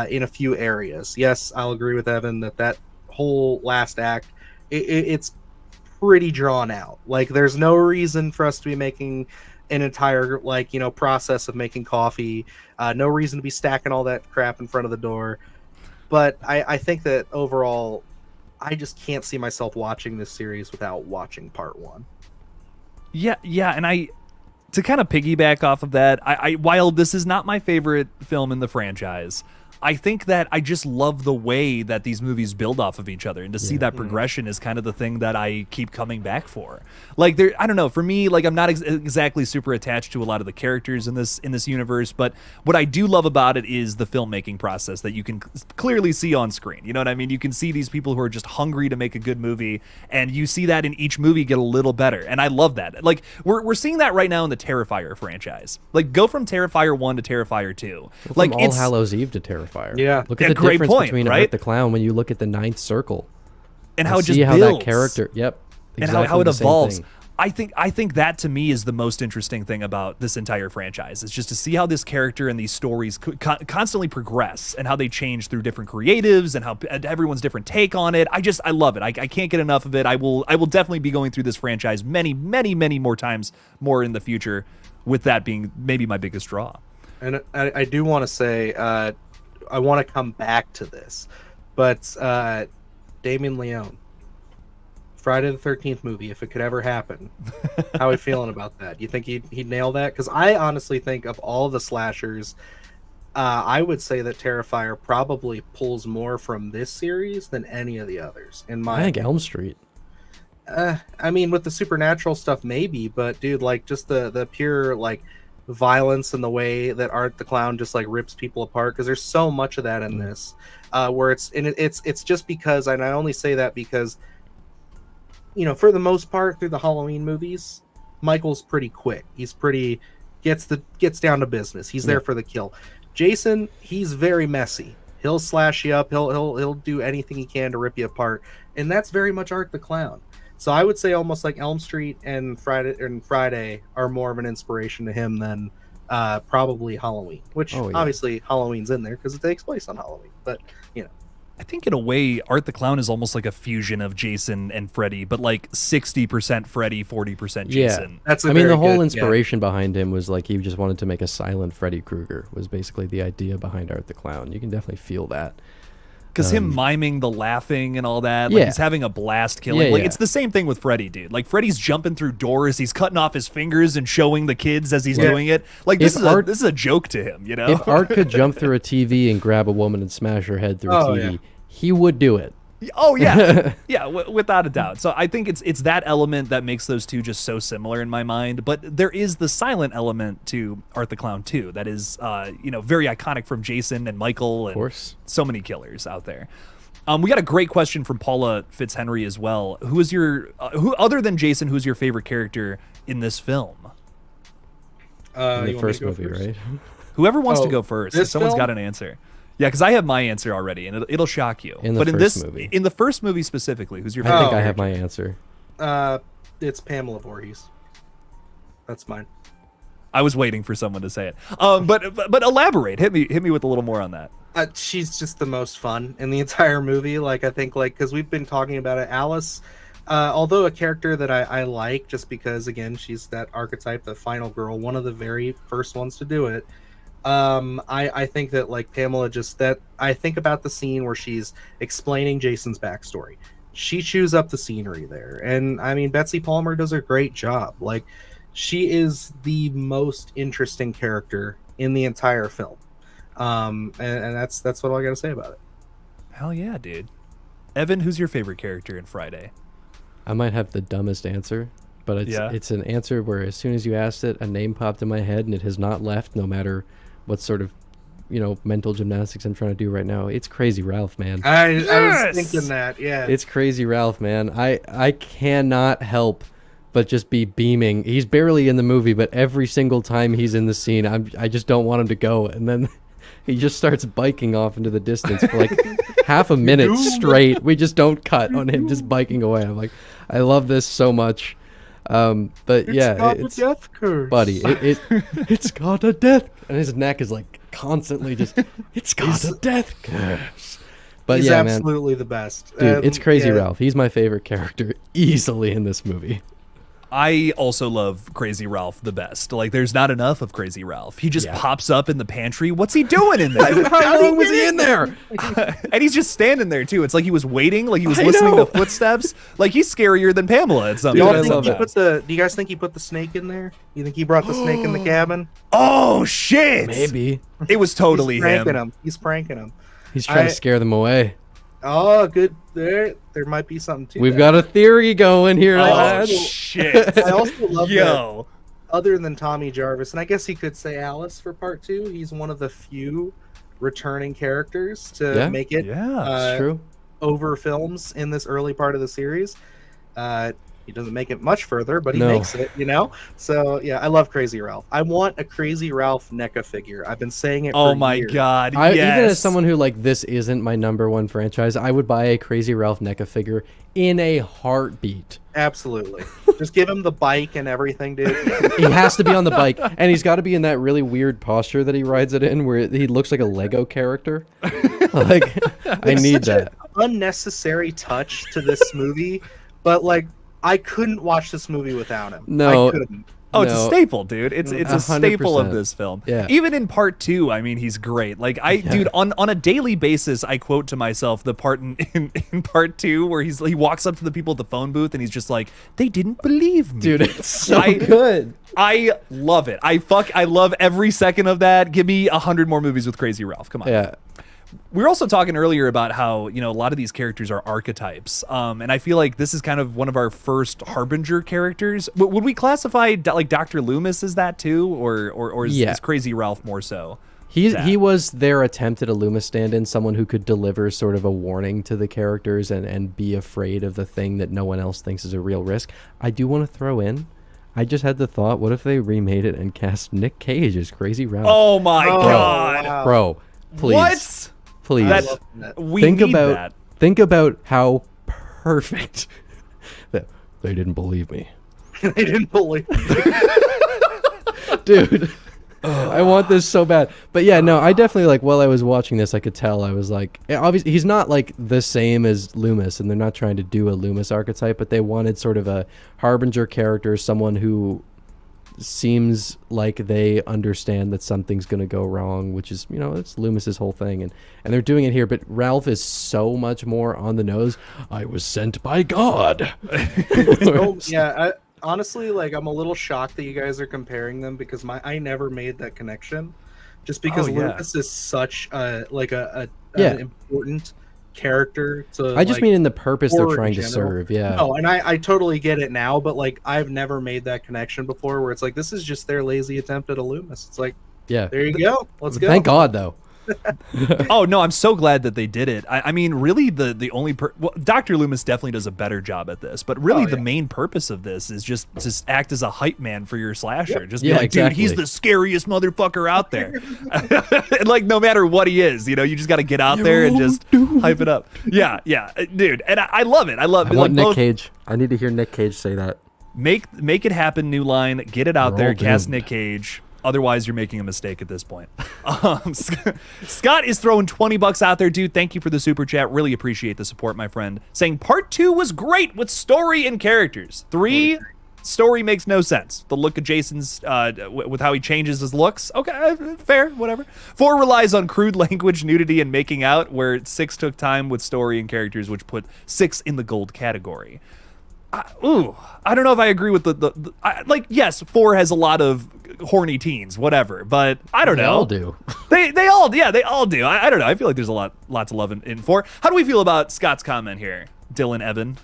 in a few areas. Yes, I'll agree with Evan that whole last act, it's pretty drawn out. Like there's no reason for us to be making an entire process of making coffee, no reason to be stacking all that crap in front of the door. But I think that overall I just can't see myself watching this series without watching part 1. Yeah, and to kind of piggyback off of that, I while this is not my favorite film in the franchise, I think that I just love the way that these movies build off of each other, and to see that progression is kind of the thing that I keep coming back for. Like I don't know, for me, like I'm not exactly super attached to a lot of the characters in this universe, but what I do love about it is the filmmaking process that you can clearly see on screen. You know what I mean? You can see these people who are just hungry to make a good movie, and you see that in each movie get a little better, and I love that. Like we're seeing that right now in the Terrifier franchise. Like go from Terrifier 1 to Terrifier 2. Well, like from All Hallows Eve to Terrifier. Yeah. Look at the great difference point, between right? Art the Clown when you look at the Ninth Circle. And how it just see how builds. that character, yep. And Exactly how it the same evolves. thing. I think that to me is the most interesting thing about this entire franchise. Is just to see how this character and these stories constantly progress, and how they change through different creatives, and how everyone's different take on it. I love it. I can't get enough of it. I will definitely be going through this franchise many more times more in the future, with that being maybe my biggest draw. And I do want to say, I want to come back to this, but Damien Leone, Friday the 13th movie, if it could ever happen, how are we feeling about that? You think he'd nail that? Because I honestly think of all the slashers, I would say that Terrifier probably pulls more from this series than any of the others. I think Elm Street. I mean, with the supernatural stuff, maybe, but dude, like just the pure like violence and the way that Art the Clown just like rips people apart, because there's so much of that in this, where it's just because, and I only say that because, for the most part through the Halloween movies, Michael's pretty quick. He's pretty gets down to business. He's there for the kill. Jason, he's very messy. He'll slash you up. He'll do anything he can to rip you apart, and that's very much Art the Clown. So I would say almost like Elm Street and Friday are more of an inspiration to him than probably Halloween, which obviously Halloween's in there because it takes place on Halloween. But I think in a way, Art the Clown is almost like a fusion of Jason and Freddy, but like 60% Freddy, 40% Jason. That's the whole inspiration behind him was like he just wanted to make a silent Freddy Krueger, was basically the idea behind Art the Clown. You can definitely feel that. Because him miming the laughing and all that, like he's having a blast killing. It's the same thing with Freddy, dude. Like Freddy's jumping through doors, he's cutting off his fingers and showing the kids as he's doing it. Like this is a joke to him, you know. If Art could jump through a TV and grab a woman and smash her head through a TV, he would do it. Oh yeah, yeah, without a doubt. So I think it's that element that makes those two just so similar in my mind. But there is the silent element to Art the Clown too. That is, very iconic from Jason and Michael, and of course, so many killers out there. We got a great question from Paula Fitzhenry as well. Who is who other than Jason? Who's your favorite character in this film? In the first movie, right? Whoever wants to go first. If someone's film? got an answer. Yeah, because I have my answer already, and it'll shock you. In the first movie. In the first movie specifically, who's your favorite? I think I have my answer. It's Pamela Voorhees. That's mine. I was waiting for someone to say it. But elaborate. Hit me with a little more on that. She's just the most fun in the entire movie. Like, I think, like, because we've been talking about it, Alice, although a character that I like, just because, again, she's that archetype, the final girl, one of the very first ones to do it. I think that, like, Pamela, I think about the scene where she's explaining Jason's backstory. She chews up the scenery there. And, I mean, Betsy Palmer does a great job. Like, she is the most interesting character in the entire film. And that's what I gotta say about it. Hell yeah, dude. Evan, who's your favorite character in Friday? I might have the dumbest answer, but it's an answer where as soon as you asked it, a name popped in my head and it has not left, no matter what sort of, mental gymnastics I'm trying to do right now. It's Crazy Ralph, man. I was thinking that, yeah. It's Crazy Ralph, man. I cannot help but just be beaming. He's barely in the movie, but every single time he's in the scene, I just don't want him to go. And then he just starts biking off into the distance for like half a minute straight. We just don't cut on him just biking away. I'm like, I love this so much. But it's a death curse, buddy. It's got a death, and his neck is like constantly just. It's got a death curse. But he's yeah, absolutely the best, dude. It's Crazy Ralph. He's my favorite character easily in this movie. I also love Crazy Ralph the best. Like, there's not enough of Crazy Ralph. He just pops up in the pantry. What's he doing in there? How long was he in there? And he's just standing there, too. It's like he was waiting, like he was listening to footsteps. Like, he's scarier than Pamela at some point. Do you guys think he put the snake in there? You think he brought the snake in the cabin? Oh, shit! Maybe. It was totally him. He's pranking him. He's trying to scare them away. Oh, good. There might be something to We've got a theory going here, lads. Shit. I also love that. Other than Tommy Jarvis, and I guess he could say Alice for part 2, he's one of the few returning characters to make it true. over films in this early part of the series. He doesn't make it much further, but he makes it, So, yeah, I love Crazy Ralph. I want a Crazy Ralph NECA figure. I've been saying it for years. Oh, my God, yes. Even as someone who, like, this isn't my number one franchise, I would buy a Crazy Ralph NECA figure in a heartbeat. Absolutely. Just give him the bike and everything, dude. He has to be on the bike, and he's got to be in that really weird posture that he rides it in, where he looks like a Lego character. Like, I need that. Unnecessary touch to this movie, but, like, I couldn't watch this movie without him. No. I couldn't. Oh, it's a staple, dude. It's a staple of this film. Yeah. Even in part 2, I mean, he's great. Like, dude, on a daily basis, I quote to myself the part in part 2 where he walks up to the people at the phone booth and he's just like, they didn't believe me. Dude, it's so good. I love it. I love every second of that. Give me 100 more movies with Crazy Ralph. Come on. Yeah. We were also talking earlier about how, a lot of these characters are archetypes. And I feel like this is kind of one of our first Harbinger characters. Would we classify like Dr. Loomis as that too? Or is Crazy Ralph more so? He was their attempt at a Loomis stand-in, someone who could deliver sort of a warning to the characters and be afraid of the thing that no one else thinks is a real risk. I do want to throw in, I just had the thought, what if they remade it and cast Nick Cage as Crazy Ralph? Oh my God. Wow. Bro, please. What? Please. Think about how perfect that they didn't believe me. They didn't believe me. Dude. I want this so bad. But yeah, no, I definitely, like, while I was watching this, I could tell, I was like, obviously he's not like the same as Loomis, and they're not trying to do a Loomis archetype, but they wanted sort of a Harbinger character, someone who seems like they understand that something's going to go wrong, which is, it's Loomis's whole thing, and they're doing it here, but Ralph is so much more on the nose. I was sent by God. Honestly, like, I'm a little shocked that you guys are comparing them, because I never made that connection, just because Loomis is such an important character to, I just mean in the purpose they're trying to serve. No, and I totally get it now, but, like, I've never made that connection before, where it's like, this is just their lazy attempt at a Loomis. It's like, there you go, let's go. Thank God, though. Oh no, I'm so glad that they did it. I mean, really, the only Dr. Loomis definitely does a better job at this, but really the main purpose of this is just to act as a hype man for your slasher. Just be like, dude, he's the scariest motherfucker out there. And, like, no matter what he is, you just got to get out there and just hype it up. Yeah, dude, and I love it. I want Nick Cage. I need to hear Nick Cage say that. Make it happen, New Line. Get it out We're there. all Cast doomed. Nick Cage. Otherwise, you're making a mistake at this point. Scott is throwing $20 out there, dude. Thank you for the super chat. Really appreciate the support, my friend. Saying part 2 was great with story and characters. 3, story makes no sense. The look of Jason's, with how he changes his looks. Okay, fair, whatever. 4 relies on crude language, nudity, and making out, where 6 took time with story and characters, which put 6 in the gold category. I don't know if I agree with yes, 4 has a lot of horny teens, whatever, but I don't know. They all do. They all do. I don't know. I feel like there's lots of love in 4. How do we feel about Scott's comment here, Dylan Evan?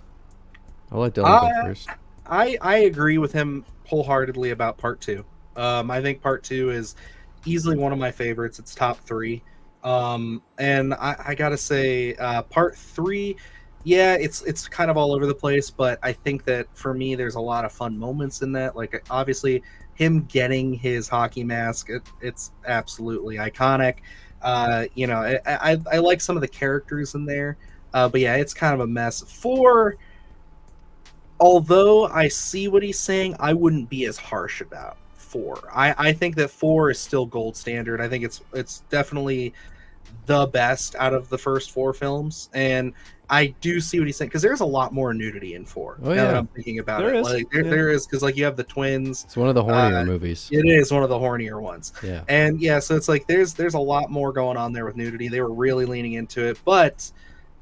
I'll let Dylan go first. I agree with him wholeheartedly about part 2. I think part 2 is easily one of my favorites. It's top 3. And I gotta say, part 3, yeah, it's kind of all over the place, but I think that for me, there's a lot of fun moments in that. Like, obviously, him getting his hockey mask, it's absolutely iconic. I like some of the characters in there, but yeah, it's kind of a mess. 4, although I see what he's saying, I wouldn't be as harsh about 4. I think that 4 is still gold standard. I think it's definitely the best out of the first 4 films, and I do see what he's saying, because there's a lot more nudity in 4. Oh, now yeah. that I'm thinking about There it, is. like there is, because like you have the twins. It's one of the hornier movies. It is one of the hornier ones. Yeah. And yeah, so it's like there's a lot more going on there with nudity. They were really leaning into it, but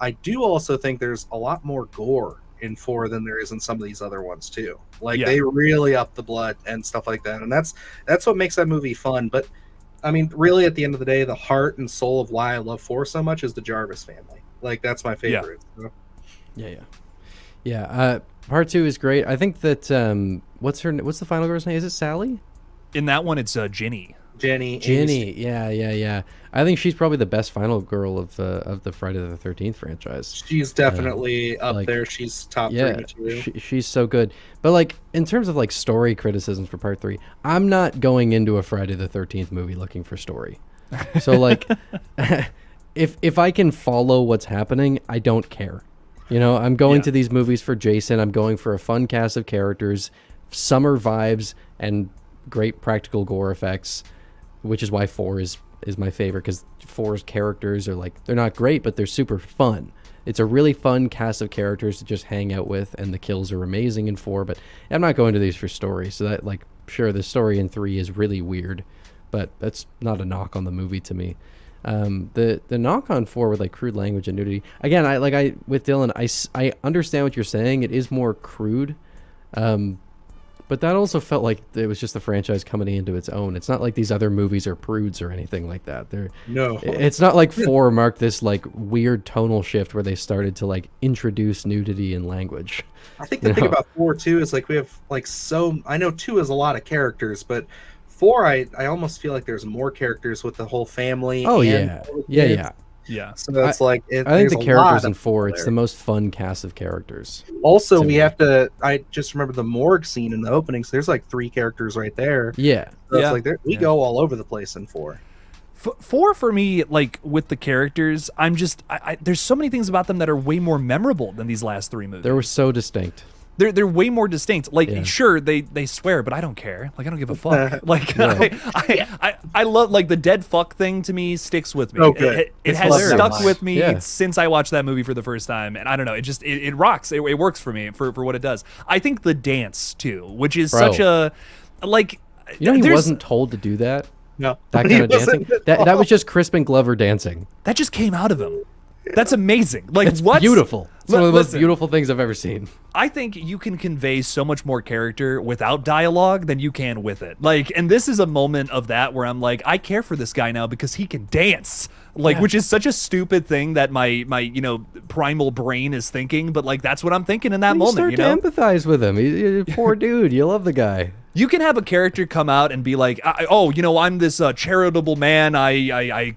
I do also think there's a lot more gore in 4 than there is in some of these other ones too. Like they really up the blood and stuff like that, and that's what makes that movie fun. But I mean, really, at the end of the day, the heart and soul of why I love 4 so much is the Jarvis family. Like, that's my favorite. So. Yeah. Part 2 is great. I think that what's the final girl's name? Is it Sally? In that one, it's Ginny. Ginny. Yeah. I think she's probably the best final girl of the Friday the 13th franchise. She's definitely up there. She's top 3 material. She's so good. But like in terms of like story criticisms for part 3, I'm not going into a Friday the 13th movie looking for story. So like if I can follow what's happening, I don't care. You know, I'm going to these movies for Jason. I'm going for a fun cast of characters, summer vibes, and great practical gore effects, which is why 4 is my favorite, because 4's characters are like, they're not great, but they're super fun. It's a really fun cast of characters to just hang out with, and the kills are amazing in 4, but I'm not going to these for story. So that, like, sure, the story in 3 is really weird, but that's not a knock on the movie to me. The knock on 4 with like crude language and nudity, again, with Dylan, I understand what you're saying. It is more crude, but that also felt like it was just the franchise coming into its own. It's not like these other movies are prudes or anything like that. It's not like 4 marked this like weird tonal shift where they started to like introduce nudity in language. I think the thing about 4 too is like we have like I know 2 has a lot of characters, but 4 I almost feel like there's more characters with the whole family. Oh and Yeah. So that's I think the characters in 4, it's the most fun cast of characters. Also, I just remember the morgue scene in the opening, so there's like 3 characters right there. Yeah. So it's like we go all over the place in 4. 4 for me, like with the characters, I'm just, there's so many things about them that are way more memorable than these last 3 movies. They were so distinct. They're way more distinct. Like, sure, they swear, but I don't care. Like, I don't give a fuck. Like, I love, like, the dead fuck thing to me sticks with me. Oh, good. It has hilarious. stuck with me since I watched that movie for the first time. And I don't know, it rocks. It works for me for what it does. I think the dance, too, which is such a, like... You know, he wasn't told to do that? No. That kind of dancing? That was just Crispin Glover dancing. That just came out of him. That's amazing. Like, it's what? Beautiful. It's one of the most beautiful things I've ever seen. I think you can convey so much more character without dialogue than you can with it. Like, and this is a moment of that where I'm like, I care for this guy now because he can dance. Like, which is such a stupid thing that my primal brain is thinking, but like that's what I'm thinking in that moment. You start to empathize with him. He's a poor dude. You love the guy. You can have a character come out and be like, I'm this charitable man. I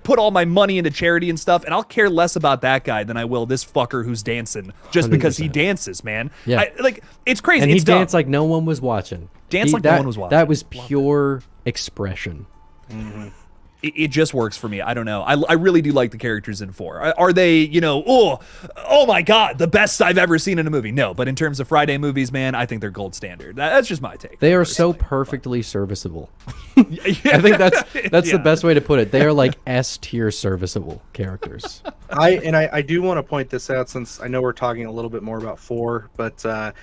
put all my money into charity and stuff, and I'll care less about that guy than I will this fucker who's dancing just 100%. Because he dances, man. Yeah. It's crazy. And it's he danced like no one was watching. No one was watching. That was pure expression. Mm-hmm. it just works for me. I don't know. I really do like the characters in 4. Are they, you know, oh my God, the best I've ever seen in a movie? No, but in terms of Friday movies, man, I think they're gold standard. That's just my take. They are so perfectly serviceable. I think that's the best way to put it. They are like S tier serviceable characters. I do want to point this out, since I know we're talking a little bit more about 4, but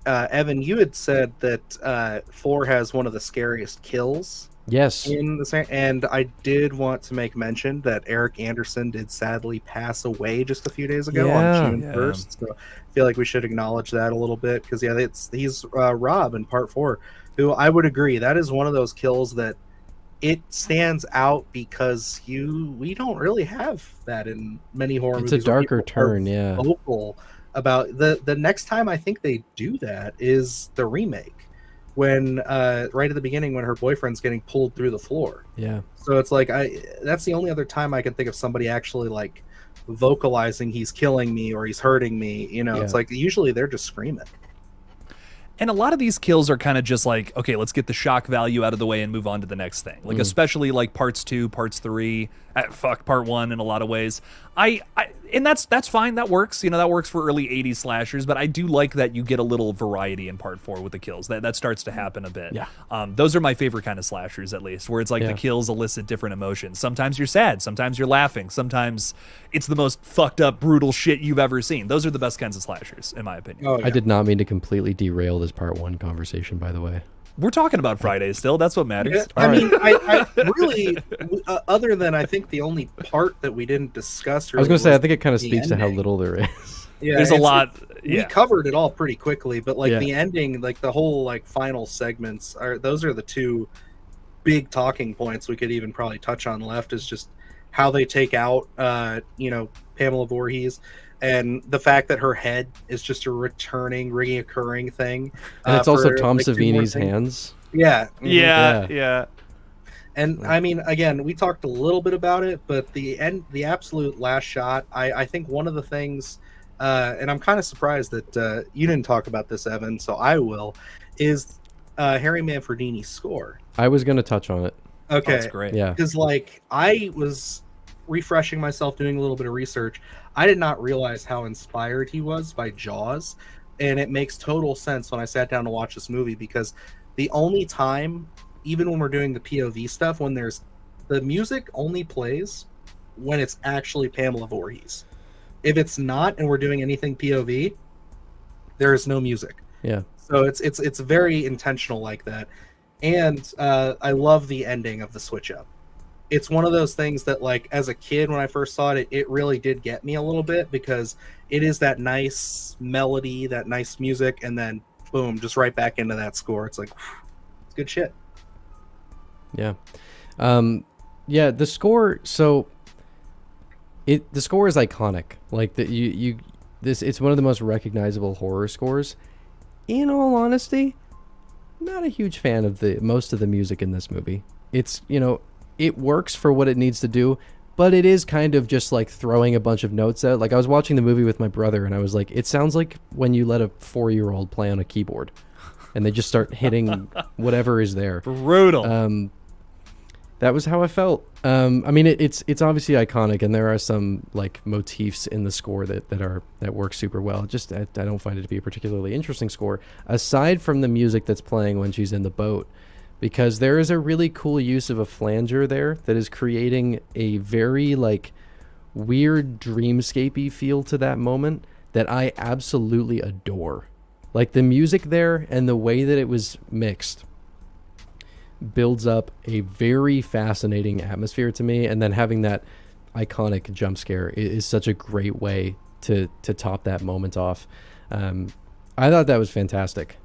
Evan, you had said that 4 has one of the scariest kills. Yes. And I did want to make mention that Eric Anderson did sadly pass away just a few days ago on June 1st. So I feel like we should acknowledge that a little bit, because he's Rob in part 4, who I would agree, that is one of those kills that it stands out because we don't really have that in many horror movies. It's a darker turn, yeah. Vocal about the next time I think they do that is the remake, when right at the beginning when her boyfriend's getting pulled through the floor. Yeah. So it's like that's the only other time I can think of somebody actually like vocalizing he's killing me or he's hurting me. You know, It's like usually they're just screaming. And a lot of these kills are kind of just like, okay, let's get the shock value out of the way and move on to the next thing. Like especially like parts 2, parts 3, part 1 in a lot of ways. And that's fine. That works. You know, that works for early 80s slashers, but I do like that you get a little variety in part 4 with the kills. That starts to happen a bit. Yeah. Those are my favorite kind of slashers, at least, where it's like the kills elicit different emotions. Sometimes you're sad, sometimes you're laughing, sometimes it's the most fucked up, brutal shit you've ever seen. Those are the best kinds of slashers, in my opinion. Oh, yeah. I did not mean to completely derail this part 1 conversation, by the way. We're talking about Friday still. That's what matters. Yeah, I mean, I really, other than I think the only part that we didn't discuss. I was going to say, I think it kind of speaks to how little there is. Yeah, there's a lot. We covered it all pretty quickly, but like the ending, like the whole like final segments those are the two big talking points we could even probably touch on left, is just how they take out, Pamela Voorhees. And the fact that her head is just a reoccurring thing. And it's also Tom Savini's hands. Yeah. Yeah. And I mean, again, we talked a little bit about it, but the absolute last shot, I think one of the things, and I'm kind of surprised that you didn't talk about this, Evan, so I will, is Harry Manfredini's score. I was going to touch on it. Okay. That's great. Yeah. Because, like, I was refreshing myself, doing a little bit of research. I did not realize how inspired he was by Jaws, and it makes total sense when I sat down to watch this movie, because the only time, even when we're doing the POV stuff, when there's the music only plays when it's actually Pamela Voorhees. If it's not and we're doing anything POV, there is no music. Yeah. So it's very intentional like that. And I love the ending of the switch up. It's one of those things that, like, as a kid when I first saw it, it really did get me a little bit, because it is that nice melody, that nice music, and then boom, just right back into that score. It's like, it's good shit. Yeah. The score, so the score is iconic. Like it's one of the most recognizable horror scores. In all honesty, not a huge fan of most of the music in this movie. It's, it works for what it needs to do, but it is kind of just like throwing a bunch of notes out. Like, I was watching the movie with my brother, and I was like, it sounds like when you let a 4-year-old play on a keyboard and they just start hitting whatever is there. Brutal. That was how I felt. I mean, it's obviously iconic, and there are some like motifs in the score that work super well. Just I don't find it to be a particularly interesting score, aside from the music that's playing when she's in the boat, because there is a really cool use of a flanger there that is creating a very like weird dreamscapey feel to that moment that I absolutely adore. Like, the music there and the way that it was mixed builds up a very fascinating atmosphere to me, and then having that iconic jump scare is such a great way to top that moment off. I thought that was fantastic.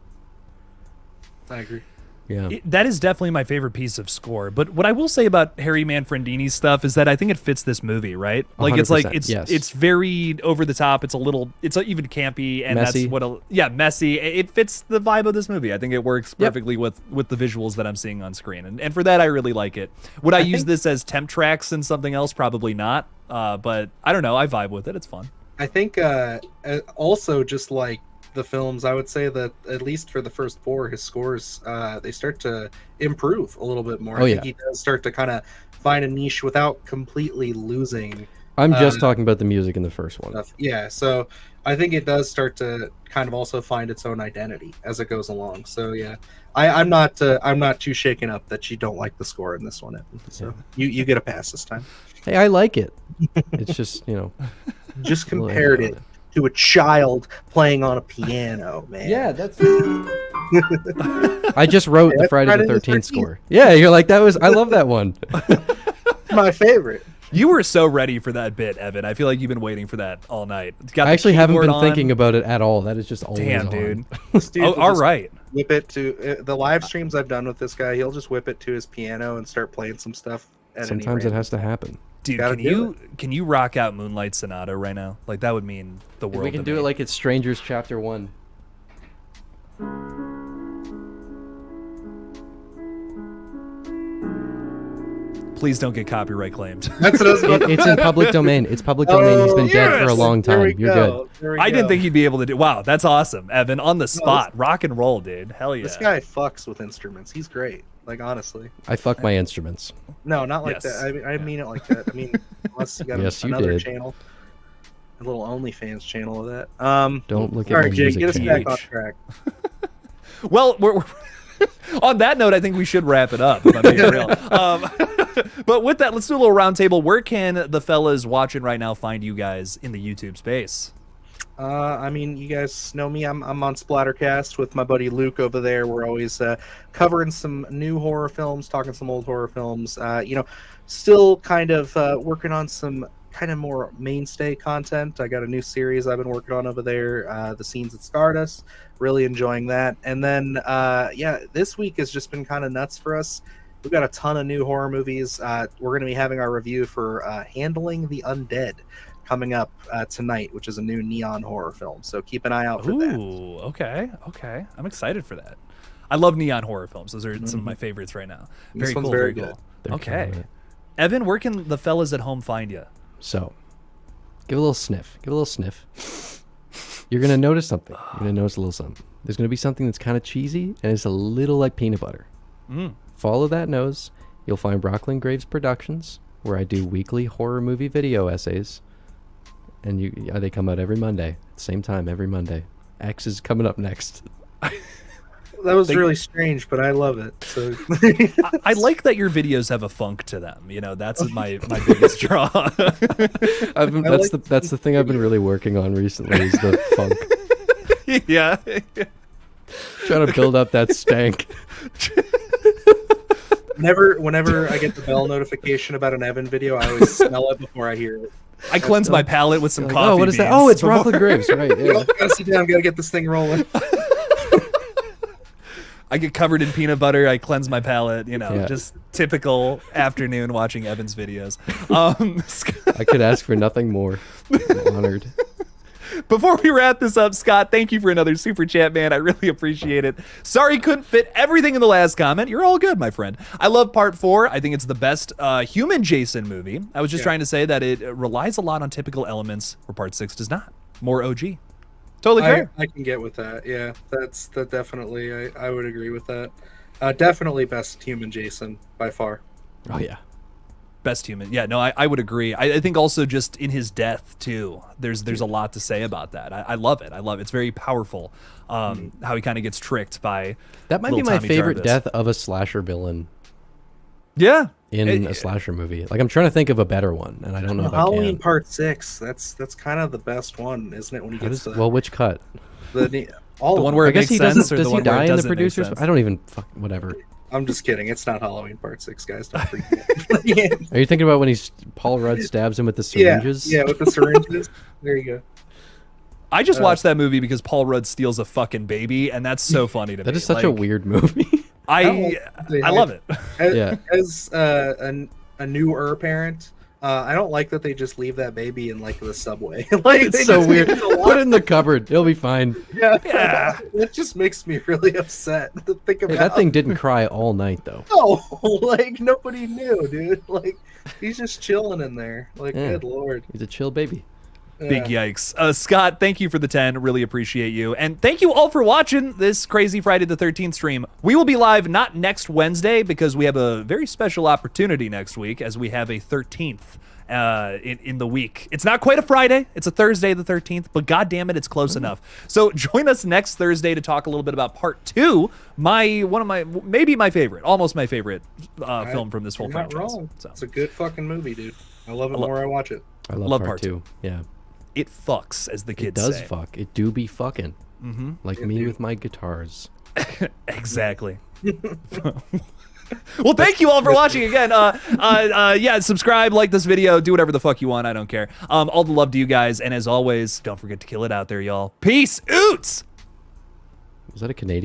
I agree. Yeah, that is definitely my favorite piece of score. But what I will say about Harry Manfredini's stuff is that I think it fits this movie, right? Like, it's very over the top. It's even campy, and messy. Messy. It fits the vibe of this movie. I think it works perfectly with the visuals that I'm seeing on screen, and for that I really like it. Would I use this as temp tracks and something else? Probably not. But I don't know. I vibe with it. It's fun. I think also just like the films, I would say that at least for the first 4, his scores they start to improve a little bit more. Oh, I think yeah. he does start to kind of find a niche without completely losing I'm just talking about the music in the first one. stuff. Yeah, so I think it does start to kind of also find its own identity as it goes along. So yeah, I'm not too shaken up that you don't like the score in this one. So you get a pass this time. Hey, I like it. It's just, Just little compared hang on it to a child playing on a piano, man. Yeah, that's. I just wrote the That's Friday the Friday the 13th 13th. score. Yeah, you're like I love that one. my favorite. You were so ready for that bit, Evan. I feel like you've been waiting for that all night. Got I the actually haven't keyboard been on. thinking about it at all. That is just always Damn, on. dude. Dude, Oh, will all just right. Whip it to the live streams I've done with this guy. He'll just whip it to his piano and start playing some stuff. At Sometimes any it random has to happen. Dude, Gotta do can you rock out Moonlight Sonata right now? Like that would mean the world. We can to do me. it like it's Strangers Chapter 1. Please don't get copyright claimed. That's what I was about to It's in public domain. It's public domain. He's been dead for a yes! long There we time. You're go. good. There we I didn't go. think he'd be able to do. Wow, that's awesome, Evan. On the spot, rock and roll, dude. Hell yeah. This guy fucks with instruments. He's great. Like honestly. I fuck my instruments. No, not like Yes. that. I mean it like that. I mean, unless you got Yes, you another did. channel, a little OnlyFans channel of that. Don't look All at right, my Jake, music get us channel. back on track. Well, we're on that note, I think we should wrap it up. If I'm being real. But with that, let's do a little roundtable. Where can the fellas watching right now find you guys in the YouTube space? I mean, you guys know me. I'm on Splattercast with my buddy Luke over there. We're always covering some new horror films, talking some old horror films. Still kind of working on some kind of more mainstay content. I got a new series I've been working on over there, The Scenes That Scarred Us. Really enjoying that. And then, this week has just been kind of nuts for us. We've got a ton of new horror movies. We're going to be having our review for Handling the Undead coming up tonight, which is a new neon horror film. So keep an eye out for that. Ooh, okay. I'm excited for that. I love neon horror films. Those are some of my favorites right now. This Very one's cool. very Very good. cool. They're Okay. killing it. Evan, where can the fellas at home find you? So, give a little sniff. Give a little sniff. You're gonna notice something. You're gonna notice a little something. There's gonna be something that's kind of cheesy and it's a little like peanut butter. Follow that nose. You'll find Brooklyn Graves Productions, where I do weekly horror movie video essays, and they come out every Monday, at the same time every Monday. X is coming up next. That was really strange, but I love it. So I like that your videos have a funk to them. That's my biggest draw. That's the thing I've been really working on recently is the funk. Yeah. Trying to build up that stank. whenever I get the bell notification about an Evan video, I always smell it before I hear it. I cleanse my palate with some Like, coffee oh, what is that? beans Oh, it's before- Brooklyn Graves, right? Yeah. Gotta sit down, gotta get this thing rolling. I get covered in peanut butter. I cleanse my palate. Yeah. Just typical afternoon watching Evan's videos. I could ask for nothing more. I'm honored. Before we wrap this up, Scott, thank you for another super chat, man. I really appreciate it. Sorry couldn't fit everything in the last comment. You're all good, my friend. I love part 4. I think it's the best human Jason movie. I was just trying to say that it relies a lot on typical elements where part 6 does not. More OG. Totally fair. I can get with that. Yeah, that definitely. I would agree with that. Definitely best human Jason by far. Oh yeah. Best human. Yeah, no, I would agree. I think also just in his death too, there's a lot to say about that. I love it. It's very powerful. How he kind of gets tricked by That might be little my Tommy favorite Jarvis. death of a slasher villain Yeah. in a slasher movie. Like I'm trying to think of a better one, and I don't know if I Halloween can. Part 6. That's kind of the best one, isn't it? When he How gets does- well, which cut? all The of one them. where I it guess makes he sense, doesn't. or the Does he one where it die in the doesn't make producers? sense? I don't even. Whatever. I'm just kidding. It's not Halloween Part 6, guys. Don't freak out. Yeah. Are you thinking about when Paul Rudd stabs him with the Yeah, syringes? yeah, with the syringes. There you go. I just watched that movie because Paul Rudd steals a fucking baby, and that's so funny to me. That is such a Like, weird movie. I love it. As, Yeah. as a newer parent, I don't like that they just leave that baby in like the subway. Like they It's so just weird. leave it Put it in the cupboard. It'll be fine. Yeah, Yeah. It just makes me really upset to think about. Hey, that thing didn't cry all night though. No, like nobody knew, dude. Like he's just chilling in there. Like, Yeah. good lord. He's a chill baby. Big yikes. Scott, thank you for the 10. Really appreciate you. And thank you all for watching this crazy Friday the 13th stream. We will be live not next Wednesday because we have a very special opportunity next week as we have a 13th in the week. It's not quite a Friday. It's a Thursday the 13th, but god damn it, it's close enough. So join us next Thursday to talk a little bit about part 2. Maybe my favorite, almost my favorite film from this whole franchise. Not wrong. So. It's a good fucking movie, dude. I love it more I watch it. I love part 2. Yeah. It fucks, as the kids say. It does say. fuck. It do be fucking. Mm-hmm. Like me with my guitars. Exactly. Well, thank you all for watching again. Yeah, subscribe, like this video, do whatever the fuck you want. I don't care. All the love to you guys. And as always, don't forget to kill it out there, y'all. Peace. Oots. Was that a Canadian?